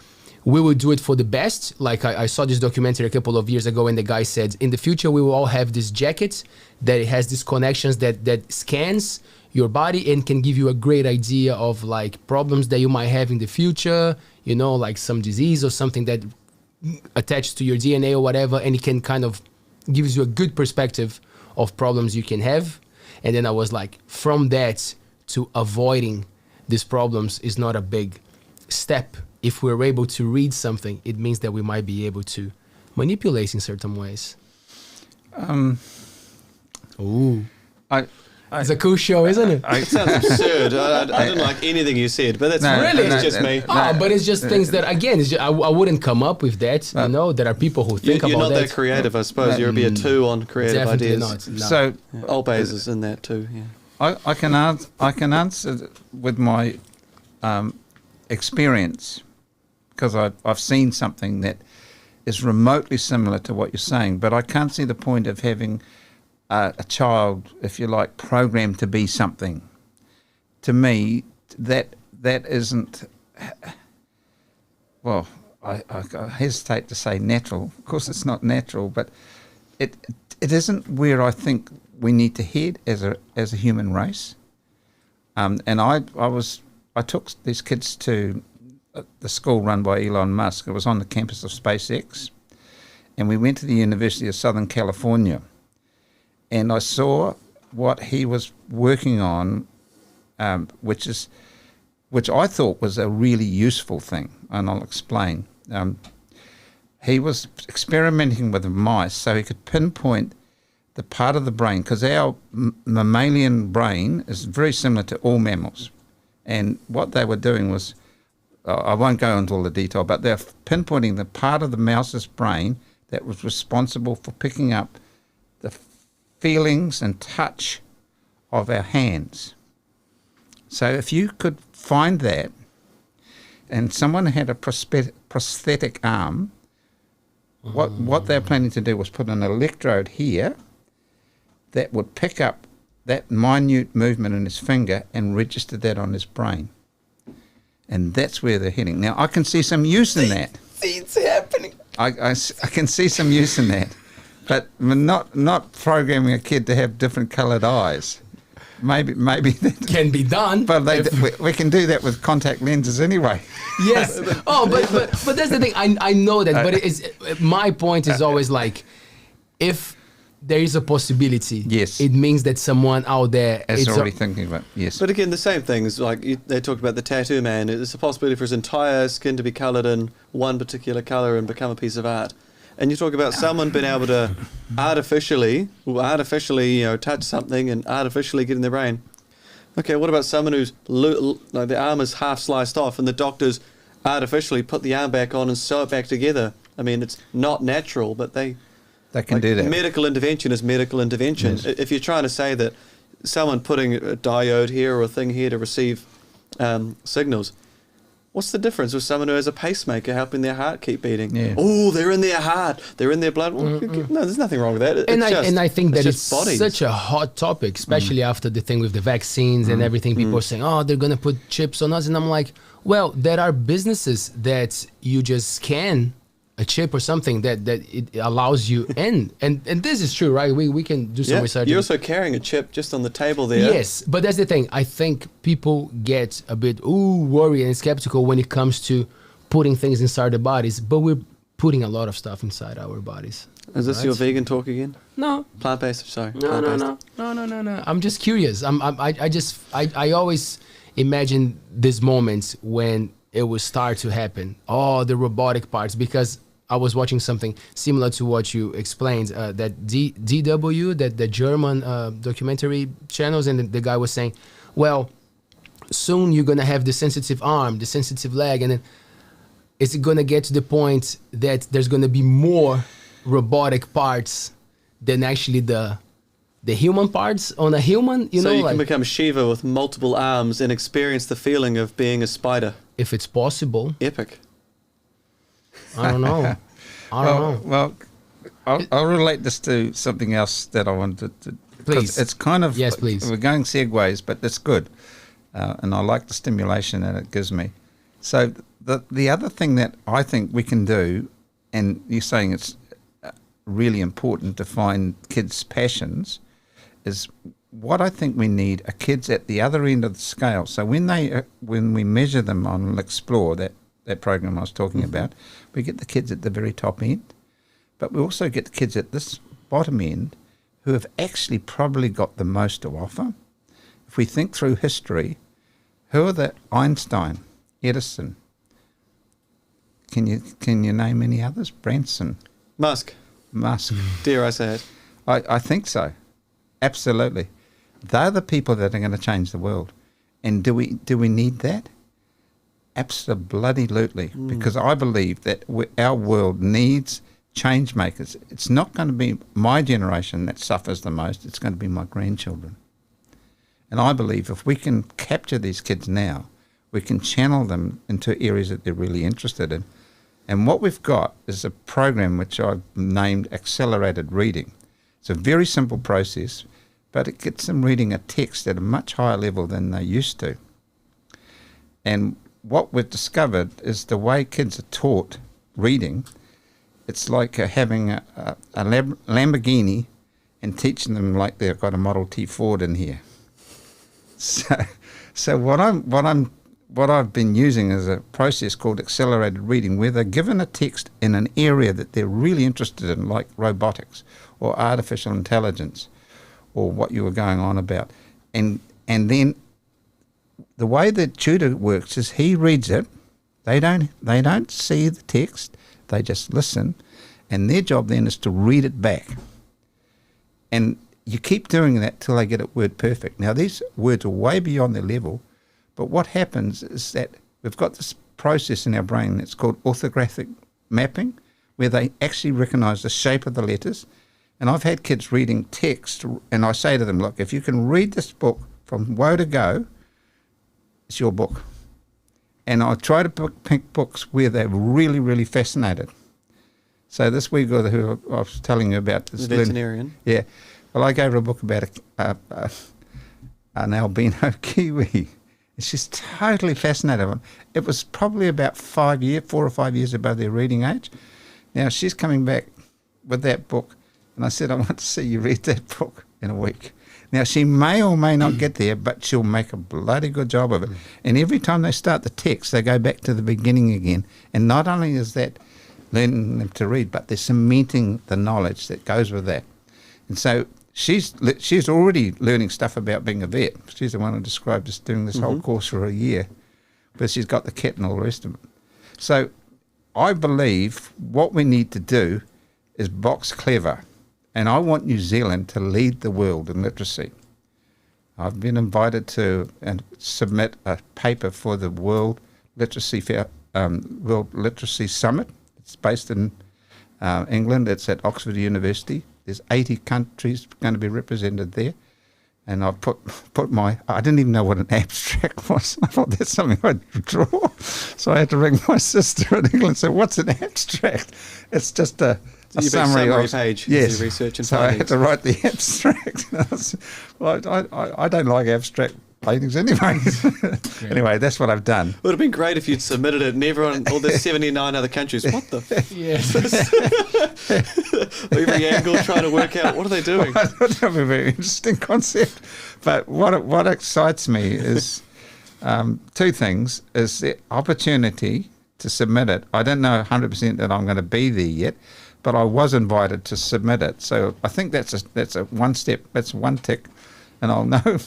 Speaker 1: we will do it for the best. Like I saw this documentary a couple of years ago, and the guy said, in the future, we will all have this jacket that has these connections that scans your body and can give you a great idea of like problems that you might have in the future, you know, like some disease or something that attached to your DNA or whatever. And it can kind of gives you a good perspective of problems you can have. And then I was like, from that to avoiding these problems is not a big step. If we're able to read something, it means that we might be able to manipulate in certain ways.
Speaker 4: I
Speaker 1: It's a cool show, isn't it?
Speaker 2: It sounds absurd. I didn't like anything you said, but that's
Speaker 1: Really?
Speaker 2: it's just me.
Speaker 1: But it's just things that, again, it's just, I wouldn't come up with that. You know, there are people who think
Speaker 2: You're
Speaker 1: about
Speaker 2: not
Speaker 1: that.
Speaker 2: that creative, I suppose. You'll be a 2 on creative
Speaker 1: Definitely
Speaker 2: ideas.
Speaker 1: not. No.
Speaker 4: So
Speaker 2: ALTBAYS is in that too. Yeah.
Speaker 4: I can answer with my experience, because I've seen something that is remotely similar to what you're saying, but I can't see the point of having a child, if you like, programmed to be something. To me, that isn't, well, I hesitate to say natural. Of course, it's not natural, but it isn't where I think we need to head as a human race. And I took these kids to the school run by Elon Musk. It was on the campus of SpaceX, and we went to the University of Southern California, and I saw what he was working on, which I thought was a really useful thing, and I'll explain. He was experimenting with mice so he could pinpoint the part of the brain, because our mammalian brain is very similar to all mammals. And what they were doing was, I won't go into all the detail, but they're pinpointing the part of the mouse's brain that was responsible for picking up the feelings and touch of our hands. So if you could find that, and someone had a prosthetic arm, what they're planning to do was put an electrode here that would pick up that minute movement in his finger and register that on his brain. And that's where they're heading. Now, I can see some use in that.
Speaker 1: It's happening.
Speaker 4: I can see some use in that. But not programming a kid to have different coloured eyes. Maybe that
Speaker 1: Can be done.
Speaker 4: But we can do that with contact lenses anyway.
Speaker 1: Yes. Oh, but that's the thing. I know that, but my point is always like, if there is a possibility,
Speaker 4: yes,
Speaker 1: it means that someone out there
Speaker 4: is already thinking about it. Yes.
Speaker 2: But again, the same thing is like they talked about the tattoo man. It's a possibility for his entire skin to be coloured in one particular colour and become a piece of art. And you talk about someone being able to artificially, touch something and artificially get in their brain. Okay, what about someone who's like the arm is half sliced off and the doctors artificially put the arm back on and sew it back together? I mean, it's not natural, but they
Speaker 4: can do that.
Speaker 2: Medical intervention is medical intervention.
Speaker 4: Yes.
Speaker 2: If you're trying to say that someone putting a diode here or a thing here to receive signals, what's the difference with someone who has a pacemaker helping their heart keep beating?
Speaker 4: Yeah.
Speaker 2: Oh, they're in their heart, they're in their blood. Well, no, there's nothing wrong with that.
Speaker 1: And I think that it's
Speaker 2: bodies.
Speaker 1: such a hot topic, especially after the thing with the vaccines and everything. People are saying, oh, they're going to put chips on us. And I'm like, well, there are businesses that you just scan a chip or something that it allows you in. And this is true, right? We can do some research.
Speaker 2: You're also carrying a chip just on the table there.
Speaker 1: Yes, but that's the thing. I think people get a bit worried and skeptical when it comes to putting things inside their bodies, but we're putting a lot of stuff inside our bodies.
Speaker 2: Is this your vegan talk again?
Speaker 1: No.
Speaker 2: Plant-based, sorry.
Speaker 1: No. I'm just curious. I always imagine these moments when it will start to happen. Oh, the robotic parts, because I was watching something similar to what you explained, that DW, that the German documentary channels, and the guy was saying, well, soon you're going to have the sensitive arm, the sensitive leg, and then is it going to get to the point that there's going to be more robotic parts than actually the human parts on a human?
Speaker 2: So you can become Shiva with multiple arms and experience the feeling of being a spider.
Speaker 1: If it's possible.
Speaker 2: Epic.
Speaker 1: I don't know. I don't know.
Speaker 4: Well, I'll relate this to something else that I wanted to.
Speaker 1: Please.
Speaker 4: It's kind of.
Speaker 1: Yes, please.
Speaker 4: We're going segues, but it's good. And I like the stimulation that it gives me. So the other thing that I think we can do, and you're saying it's really important to find kids' passions, is what I think we need are kids at the other end of the scale. So when we measure them on Explore, that program I was talking about, we get the kids at the very top end, but we also get the kids at this bottom end who have actually probably got the most to offer. If we think through history, who are the Einstein, Edison? Can you name any others? Branson,
Speaker 2: Musk.
Speaker 4: Musk.
Speaker 2: Dare I say it?
Speaker 4: I think so. Absolutely. They're the people that are going to change the world. And do we need that? Absolutely, because I believe that our world needs change makers. It's not going to be my generation that suffers the most. It's going to be my grandchildren. And I believe if we can capture these kids now, we can channel them into areas that they're really interested in. And what we've got is a program which I've named Accelerated Reading. It's a very simple process, but it gets them reading a text at a much higher level than they used to. And what we've discovered is the way kids are taught reading, it's like having a Lamborghini and teaching them like they've got a Model T Ford in here. So what I've been using is a process called accelerated reading, where they're given a text in an area that they're really interested in, like robotics or artificial intelligence or what you were going on about. And then the way the tutor works is he reads it. They don't see the text. They just listen. And their job then is to read it back. And you keep doing that till they get it word perfect. Now, these words are way beyond their level, but what happens is that we've got this process in our brain that's called orthographic mapping, where they actually recognise the shape of the letters. And I've had kids reading text, and I say to them, look, if you can read this book from woe to go, it's your book. And I try to pick books where they're really, really fascinated. So this week, who I was telling you about, this
Speaker 2: the veterinarian.
Speaker 4: Yeah. Well, I gave her a book about an albino kiwi. And she's totally fascinated. It was probably about 4 or 5 years above their reading age. Now, she's coming back with that book, and I said, I want to see you read that book in a week. Now, she may or may not get there, but she'll make a bloody good job of it. And every time they start the text, they go back to the beginning again. And not only is that learning them to read, but they're cementing the knowledge that goes with that. And so she's already learning stuff about being a vet. She's the one who described us doing this whole course for a year, but she's got the kit and all the rest of it. So I believe what we need to do is box clever. And I want New Zealand to lead the world in literacy. I've been invited to submit a paper for the World Literacy Summit. It's based in England. It's at Oxford University. There's 80 countries going to be represented there. And I've put I didn't even know what an abstract was. I thought that's something I'd draw. So I had to ring my sister in England and say, what's an abstract? It's just a summary
Speaker 2: page.
Speaker 4: Yes.
Speaker 2: Research and
Speaker 4: so
Speaker 2: findings.
Speaker 4: I had to write the abstract. Well, I don't like abstract paintings anyway. Anyway, that's what I've done.
Speaker 2: It would have been great if you'd submitted it and everyone, all the 79 other countries, what the
Speaker 1: Yes.
Speaker 2: every angle trying to work out, what are they doing?
Speaker 4: That would be a very interesting concept. But what excites me is two things, is the opportunity to submit it. I don't know 100% that I'm going to be there yet, but I was invited to submit it. So I think that's a one step, that's one tick, and I'll know.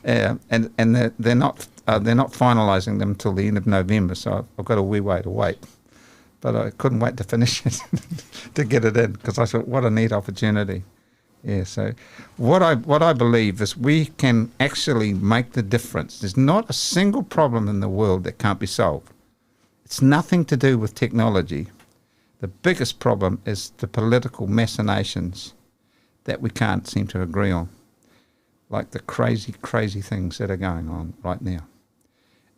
Speaker 4: And they're not finalising them till the end of November, so I've got a wee way to wait. But I couldn't wait to finish it to get it in, because I thought, what a neat opportunity. Yeah. So what I believe is we can actually make the difference. There's not a single problem in the world that can't be solved. It's nothing to do with technology. The biggest problem is the political machinations that we can't seem to agree on, like the crazy, crazy things that are going on right now,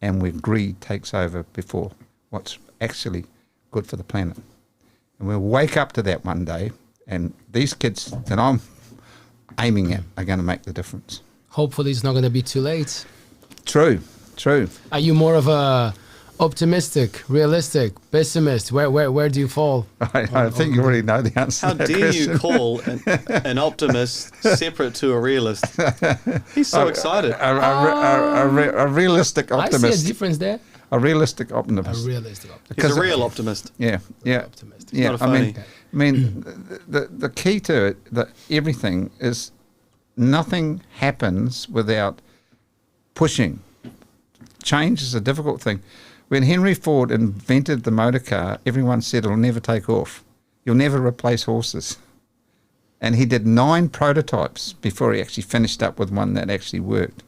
Speaker 4: and where greed takes over before what's actually good for the planet. And we'll wake up to that one day, and these kids that I'm aiming at are going to make the difference.
Speaker 1: Hopefully it's not going to be too late.
Speaker 4: True.
Speaker 1: Are you more of a optimistic, realistic, pessimist? Where do you fall?
Speaker 4: I think you already know the answer
Speaker 2: How
Speaker 4: to that
Speaker 2: dare
Speaker 4: question.
Speaker 2: you call an optimist separate to a realist? He's so excited.
Speaker 4: A realistic
Speaker 1: I
Speaker 4: optimist.
Speaker 1: see a difference there.
Speaker 4: A realistic optimist.
Speaker 1: A realistic optimist.
Speaker 2: He's a real optimist.
Speaker 4: Yeah.
Speaker 1: Optimistic.
Speaker 4: Yeah,
Speaker 2: Not a
Speaker 4: I
Speaker 2: phony.
Speaker 4: mean, the key to it, everything is nothing happens without pushing. Change is a difficult thing. When Henry Ford invented the motor car, everyone said it'll never take off. You'll never replace horses. And he did 9 prototypes before he actually finished up with one that actually worked.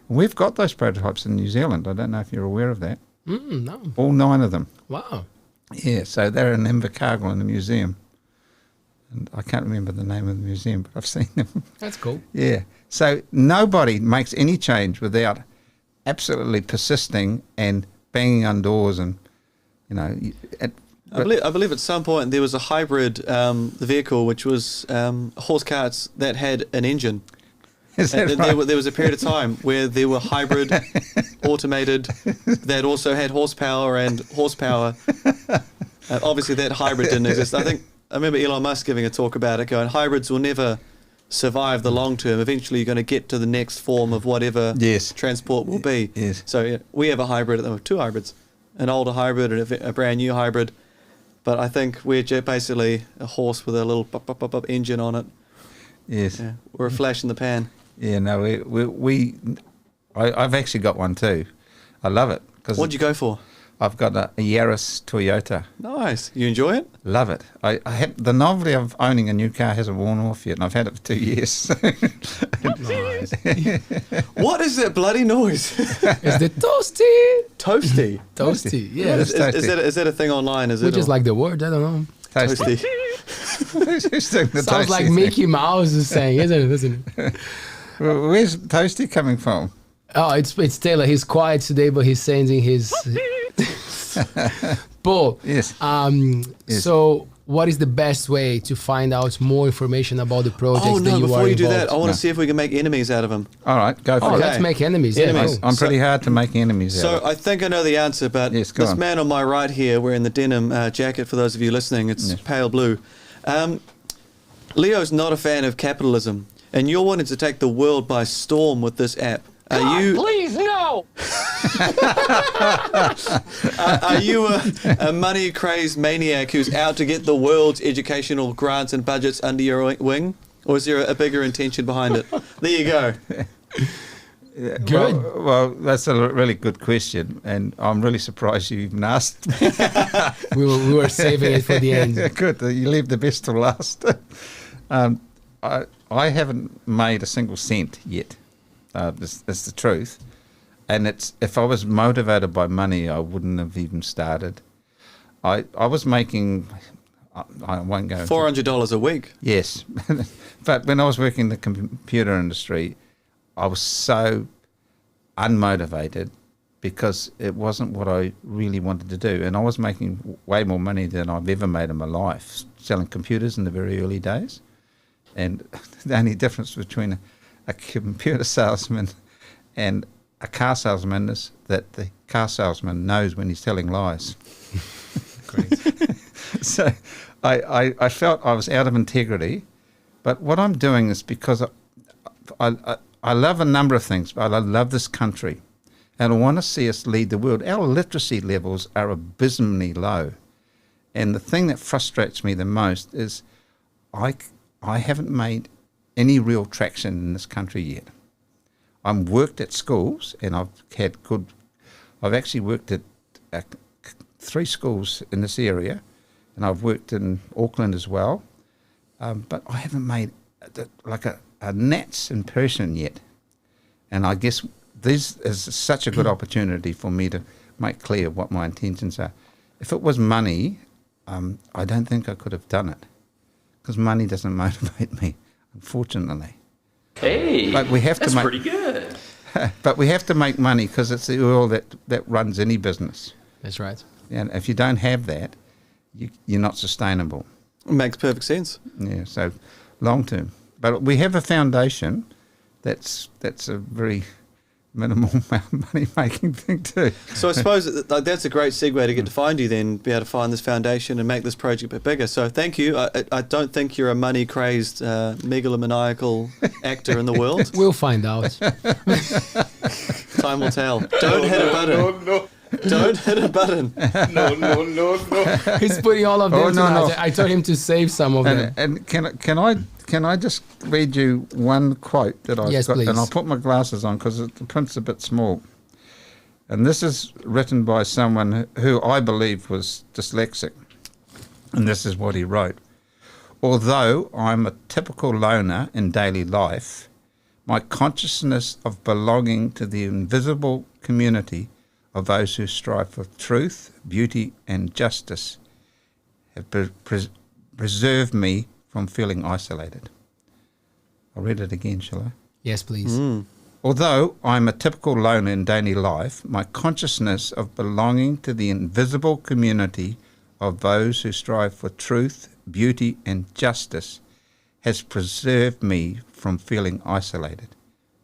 Speaker 4: We've got those prototypes in New Zealand. I don't know if you're aware of that.
Speaker 1: No.
Speaker 4: All 9 of them.
Speaker 1: Wow.
Speaker 4: Yeah, so they're in Invercargill in the museum. And I can't remember the name of the museum, but I've seen them.
Speaker 1: That's cool.
Speaker 4: Yeah. So nobody makes any change without absolutely persisting and banging on doors and, you know.
Speaker 2: I believe at some point there was a hybrid vehicle which was horse carts that had an engine.
Speaker 4: Is that right?
Speaker 2: There was a period of time where there were hybrid, automated, that also had horsepower and horsepower. Obviously, that hybrid didn't exist. I remember Elon Musk giving a talk about it, going, hybrids will never survive the long term. Eventually, you're going to get to the next form of whatever transport will be.
Speaker 4: Yes.
Speaker 2: So yeah, we have a hybrid at the moment, 2 hybrids, an older hybrid and a brand new hybrid. But I think we're basically a horse with a little pop engine on it.
Speaker 4: Yes.
Speaker 2: Yeah, we're a flash in the pan.
Speaker 4: Yeah, no, I've actually got one too. I love it.
Speaker 2: What'd you go for?
Speaker 4: I've got a Yaris Toyota.
Speaker 2: Nice. You enjoy it?
Speaker 4: Love it. I have the novelty of owning a new car hasn't worn off yet, and I've had it for 2 years.
Speaker 1: Nice.
Speaker 2: What is that bloody noise?
Speaker 1: It's the toasty.
Speaker 2: Toasty.
Speaker 1: Toasty, yeah.
Speaker 4: It's toasty.
Speaker 2: Is that a thing online?
Speaker 1: We just like the word, I don't know.
Speaker 4: Toasty.
Speaker 2: Toasty.
Speaker 1: Sounds like Mickey Mouse is saying, isn't it?
Speaker 4: Where's Toasty coming from?
Speaker 1: Oh, it's Taylor. He's quiet today, but he's sending his... Paul,
Speaker 4: Yes. Yes.
Speaker 1: So what is the best way to find out more information about the projects that you are
Speaker 2: before you do
Speaker 1: involved?
Speaker 2: that, I want to see if we can make enemies out of them.
Speaker 4: All right, go for
Speaker 1: Oh,
Speaker 4: it.
Speaker 1: let's make enemies. Yeah,
Speaker 2: Enemies.
Speaker 1: go.
Speaker 4: I'm pretty hard to make enemies out
Speaker 2: So
Speaker 4: of.
Speaker 2: I think I know the answer, but
Speaker 4: Yes, go
Speaker 2: this
Speaker 4: on.
Speaker 2: man on my right here wearing the denim jacket, for those of you listening, it's
Speaker 4: Yes.
Speaker 2: pale blue. Leo's not a fan of capitalism, and you're wanting to take the world by storm with this app.
Speaker 3: Please, no!
Speaker 2: Are you a money-crazed maniac who's out to get the world's educational grants and budgets under your wing? Or is there a bigger intention behind it? There you go.
Speaker 1: Good.
Speaker 4: Well, that's a really good question, and I'm really surprised you even asked me.
Speaker 1: We were saving it for the end.
Speaker 4: Good, you leave the best to last. I haven't made a single cent yet. That's the truth. And if I was motivated by money, I wouldn't have even started. I was making, I won't go into
Speaker 2: $400 a week.
Speaker 4: Yes. But when I was working in the computer industry, I was so unmotivated because it wasn't what I really wanted to do. And I was making way more money than I've ever made in my life, selling computers in the very early days. And the only difference between a computer salesman and a car salesman is that the car salesman knows when he's telling lies.
Speaker 1: Great.
Speaker 4: So I felt I was out of integrity, but what I'm doing is because I love a number of things, but I love this country, and I want to see us lead the world. Our literacy levels are abysmally low, and the thing that frustrates me the most is I haven't made any real traction in this country yet. I'm worked at schools, and I've actually worked at 3 schools in this area, and I've worked in Auckland as well, but I haven't made like a Nats impression yet. And I guess this is such a good opportunity for me to make clear what my intentions are. If it was money, I don't think I could have done it, because money doesn't motivate me, unfortunately.
Speaker 3: Hey,
Speaker 4: But we have to
Speaker 3: that's
Speaker 4: make-
Speaker 3: pretty good.
Speaker 4: But we have to make money because it's the oil that runs any business.
Speaker 1: That's right.
Speaker 4: And if you don't have that, you're not sustainable.
Speaker 2: Makes perfect sense.
Speaker 4: Yeah, so long term. But we have a foundation that's a very minimal money making thing too.
Speaker 2: So I suppose that's a great segue to get to find you then, be able to find this foundation and make this project a bit bigger. So thank you. I don't think you're a money-crazed, megalomaniacal actor in the world.
Speaker 1: We'll find out.
Speaker 2: Time will tell. Don't hit a button.
Speaker 3: No.
Speaker 2: Don't hit a button.
Speaker 3: No.
Speaker 1: He's putting all of them
Speaker 4: Oh, no,
Speaker 1: tonight.
Speaker 4: no.
Speaker 1: I told him to save some of them.
Speaker 4: And can I just read you one quote that I've
Speaker 1: Yes,
Speaker 4: got?
Speaker 1: please.
Speaker 4: And I'll put my glasses on because the print's a bit small. And this is written by someone who I believe was dyslexic. And this is what he wrote. Although I'm a typical loner in daily life, my consciousness of belonging to the invisible community of those who strive for truth, beauty, and justice have preserved me from feeling isolated. I'll read it again, shall I?
Speaker 1: Yes, please.
Speaker 4: Although I'm a typical loner in daily life, my consciousness of belonging to the invisible community of those who strive for truth, beauty, and justice has preserved me from feeling isolated.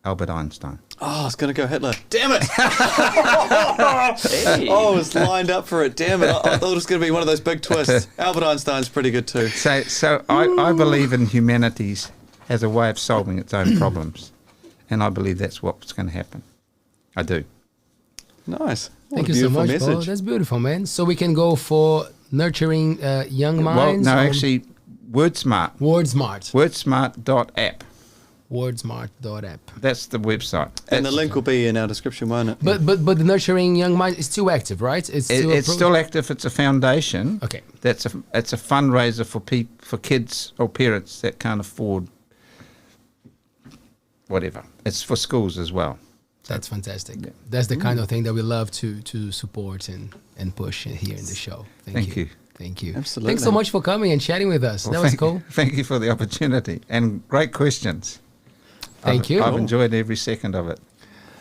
Speaker 4: Albert Einstein.
Speaker 2: Oh, I was going to go Hitler. Damn it! Oh, I was lined up for it. Damn it. I thought it was going to be one of those big twists. Albert Einstein's pretty good too.
Speaker 4: So I believe in humanities as a way of solving its own problems. And I believe that's what's going to happen. I do.
Speaker 2: Nice. What
Speaker 1: Thank
Speaker 2: a
Speaker 1: you so
Speaker 2: beautiful
Speaker 1: much, Paul.
Speaker 2: message.
Speaker 1: That's beautiful, man. So we can go for nurturing young minds.
Speaker 4: Well, no, actually, WordSmart.
Speaker 1: WordSmart.
Speaker 4: WordSmart.app.
Speaker 1: WordSmart.app.
Speaker 4: That's the website.
Speaker 2: And the link will be in our description, won't it?
Speaker 1: But the nurturing young mind is still active, right? It's
Speaker 4: still active. It's a foundation.
Speaker 1: Okay.
Speaker 4: It's a fundraiser for kids or parents that can't afford whatever. It's for schools as well.
Speaker 1: That's fantastic.
Speaker 4: Yeah.
Speaker 1: That's the kind of thing that we love to support and push here in the show.
Speaker 4: Thank you.
Speaker 1: Thank you.
Speaker 2: Absolutely.
Speaker 1: Thanks so much for coming and chatting with us.
Speaker 4: Well,
Speaker 1: that was cool.
Speaker 4: Thank you for the opportunity and great questions.
Speaker 1: Thank you.
Speaker 4: I've enjoyed every second of it.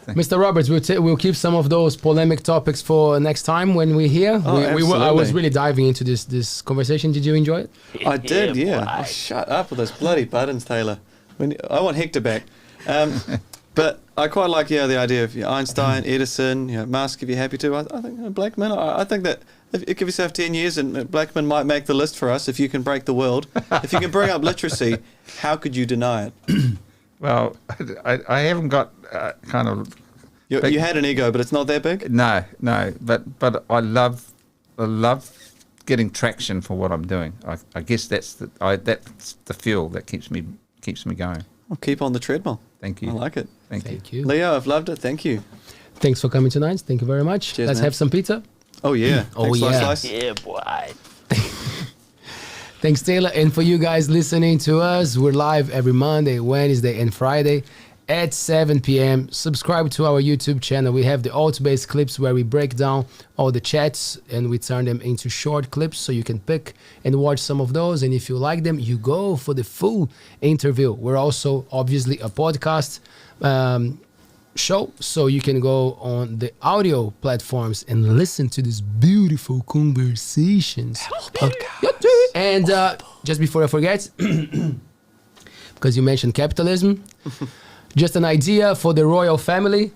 Speaker 1: Mr. Roberts, we'll keep some of those polemic topics for next time when we're here.
Speaker 2: Oh,
Speaker 1: I was
Speaker 2: absolutely.
Speaker 1: really diving into this conversation. Did you enjoy it?
Speaker 2: I did, yeah.
Speaker 3: boy.
Speaker 2: Oh, shut up with those bloody buttons, Taylor. I want Hector back. But I quite like, the idea of Einstein, Edison, Musk, if you're happy to. I think Blackman, I think that if you give yourself 10 years and Blackman might make the list for us if you can break the world. If you can bring up literacy, how could you deny it?
Speaker 4: Well, I haven't got kind of...
Speaker 2: You had an ego, but it's not that big?
Speaker 4: No, but I love getting traction for what I'm doing. I guess that's the fuel that keeps me going.
Speaker 2: I'll keep on the treadmill.
Speaker 4: Thank you.
Speaker 2: I like it.
Speaker 1: Thank you.
Speaker 2: Leo, I've loved it. Thank you.
Speaker 1: Thanks for coming tonight. Thank you very much.
Speaker 2: Cheers,
Speaker 1: Let's
Speaker 2: man.
Speaker 1: have some pizza.
Speaker 2: Oh, yeah.
Speaker 1: Oh,
Speaker 2: Thanks,
Speaker 1: yeah.
Speaker 2: Slice.
Speaker 3: Yeah, boy.
Speaker 1: Thanks, Taylor. And for you guys listening to us, we're live every Monday, Wednesday, and Friday at 7 p.m. Subscribe to our YouTube channel. We have the ALTBAYS clips where we break down all the chats and we turn them into short clips so you can pick and watch some of those. And if you like them, you go for the full interview. We're also obviously a podcast show, so you can go on the audio platforms and listen to these beautiful conversations. And just before I forget, because you mentioned capitalism, just an idea for the royal family.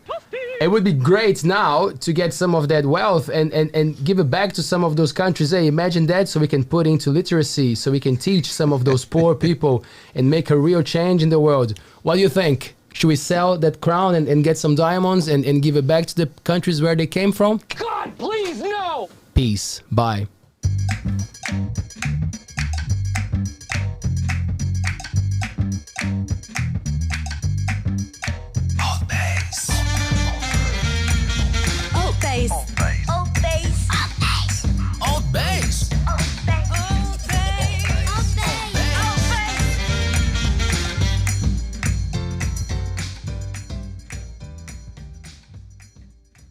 Speaker 1: It would be great now to get some of that wealth and give it back to some of those countries. Hey, imagine that, so we can put into literacy, so we can teach some of those poor people and make a real change in the world. What do you think? Should we sell that crown and get some diamonds and give it back to the countries where they came from?
Speaker 3: God, please, no!
Speaker 1: Peace. Bye.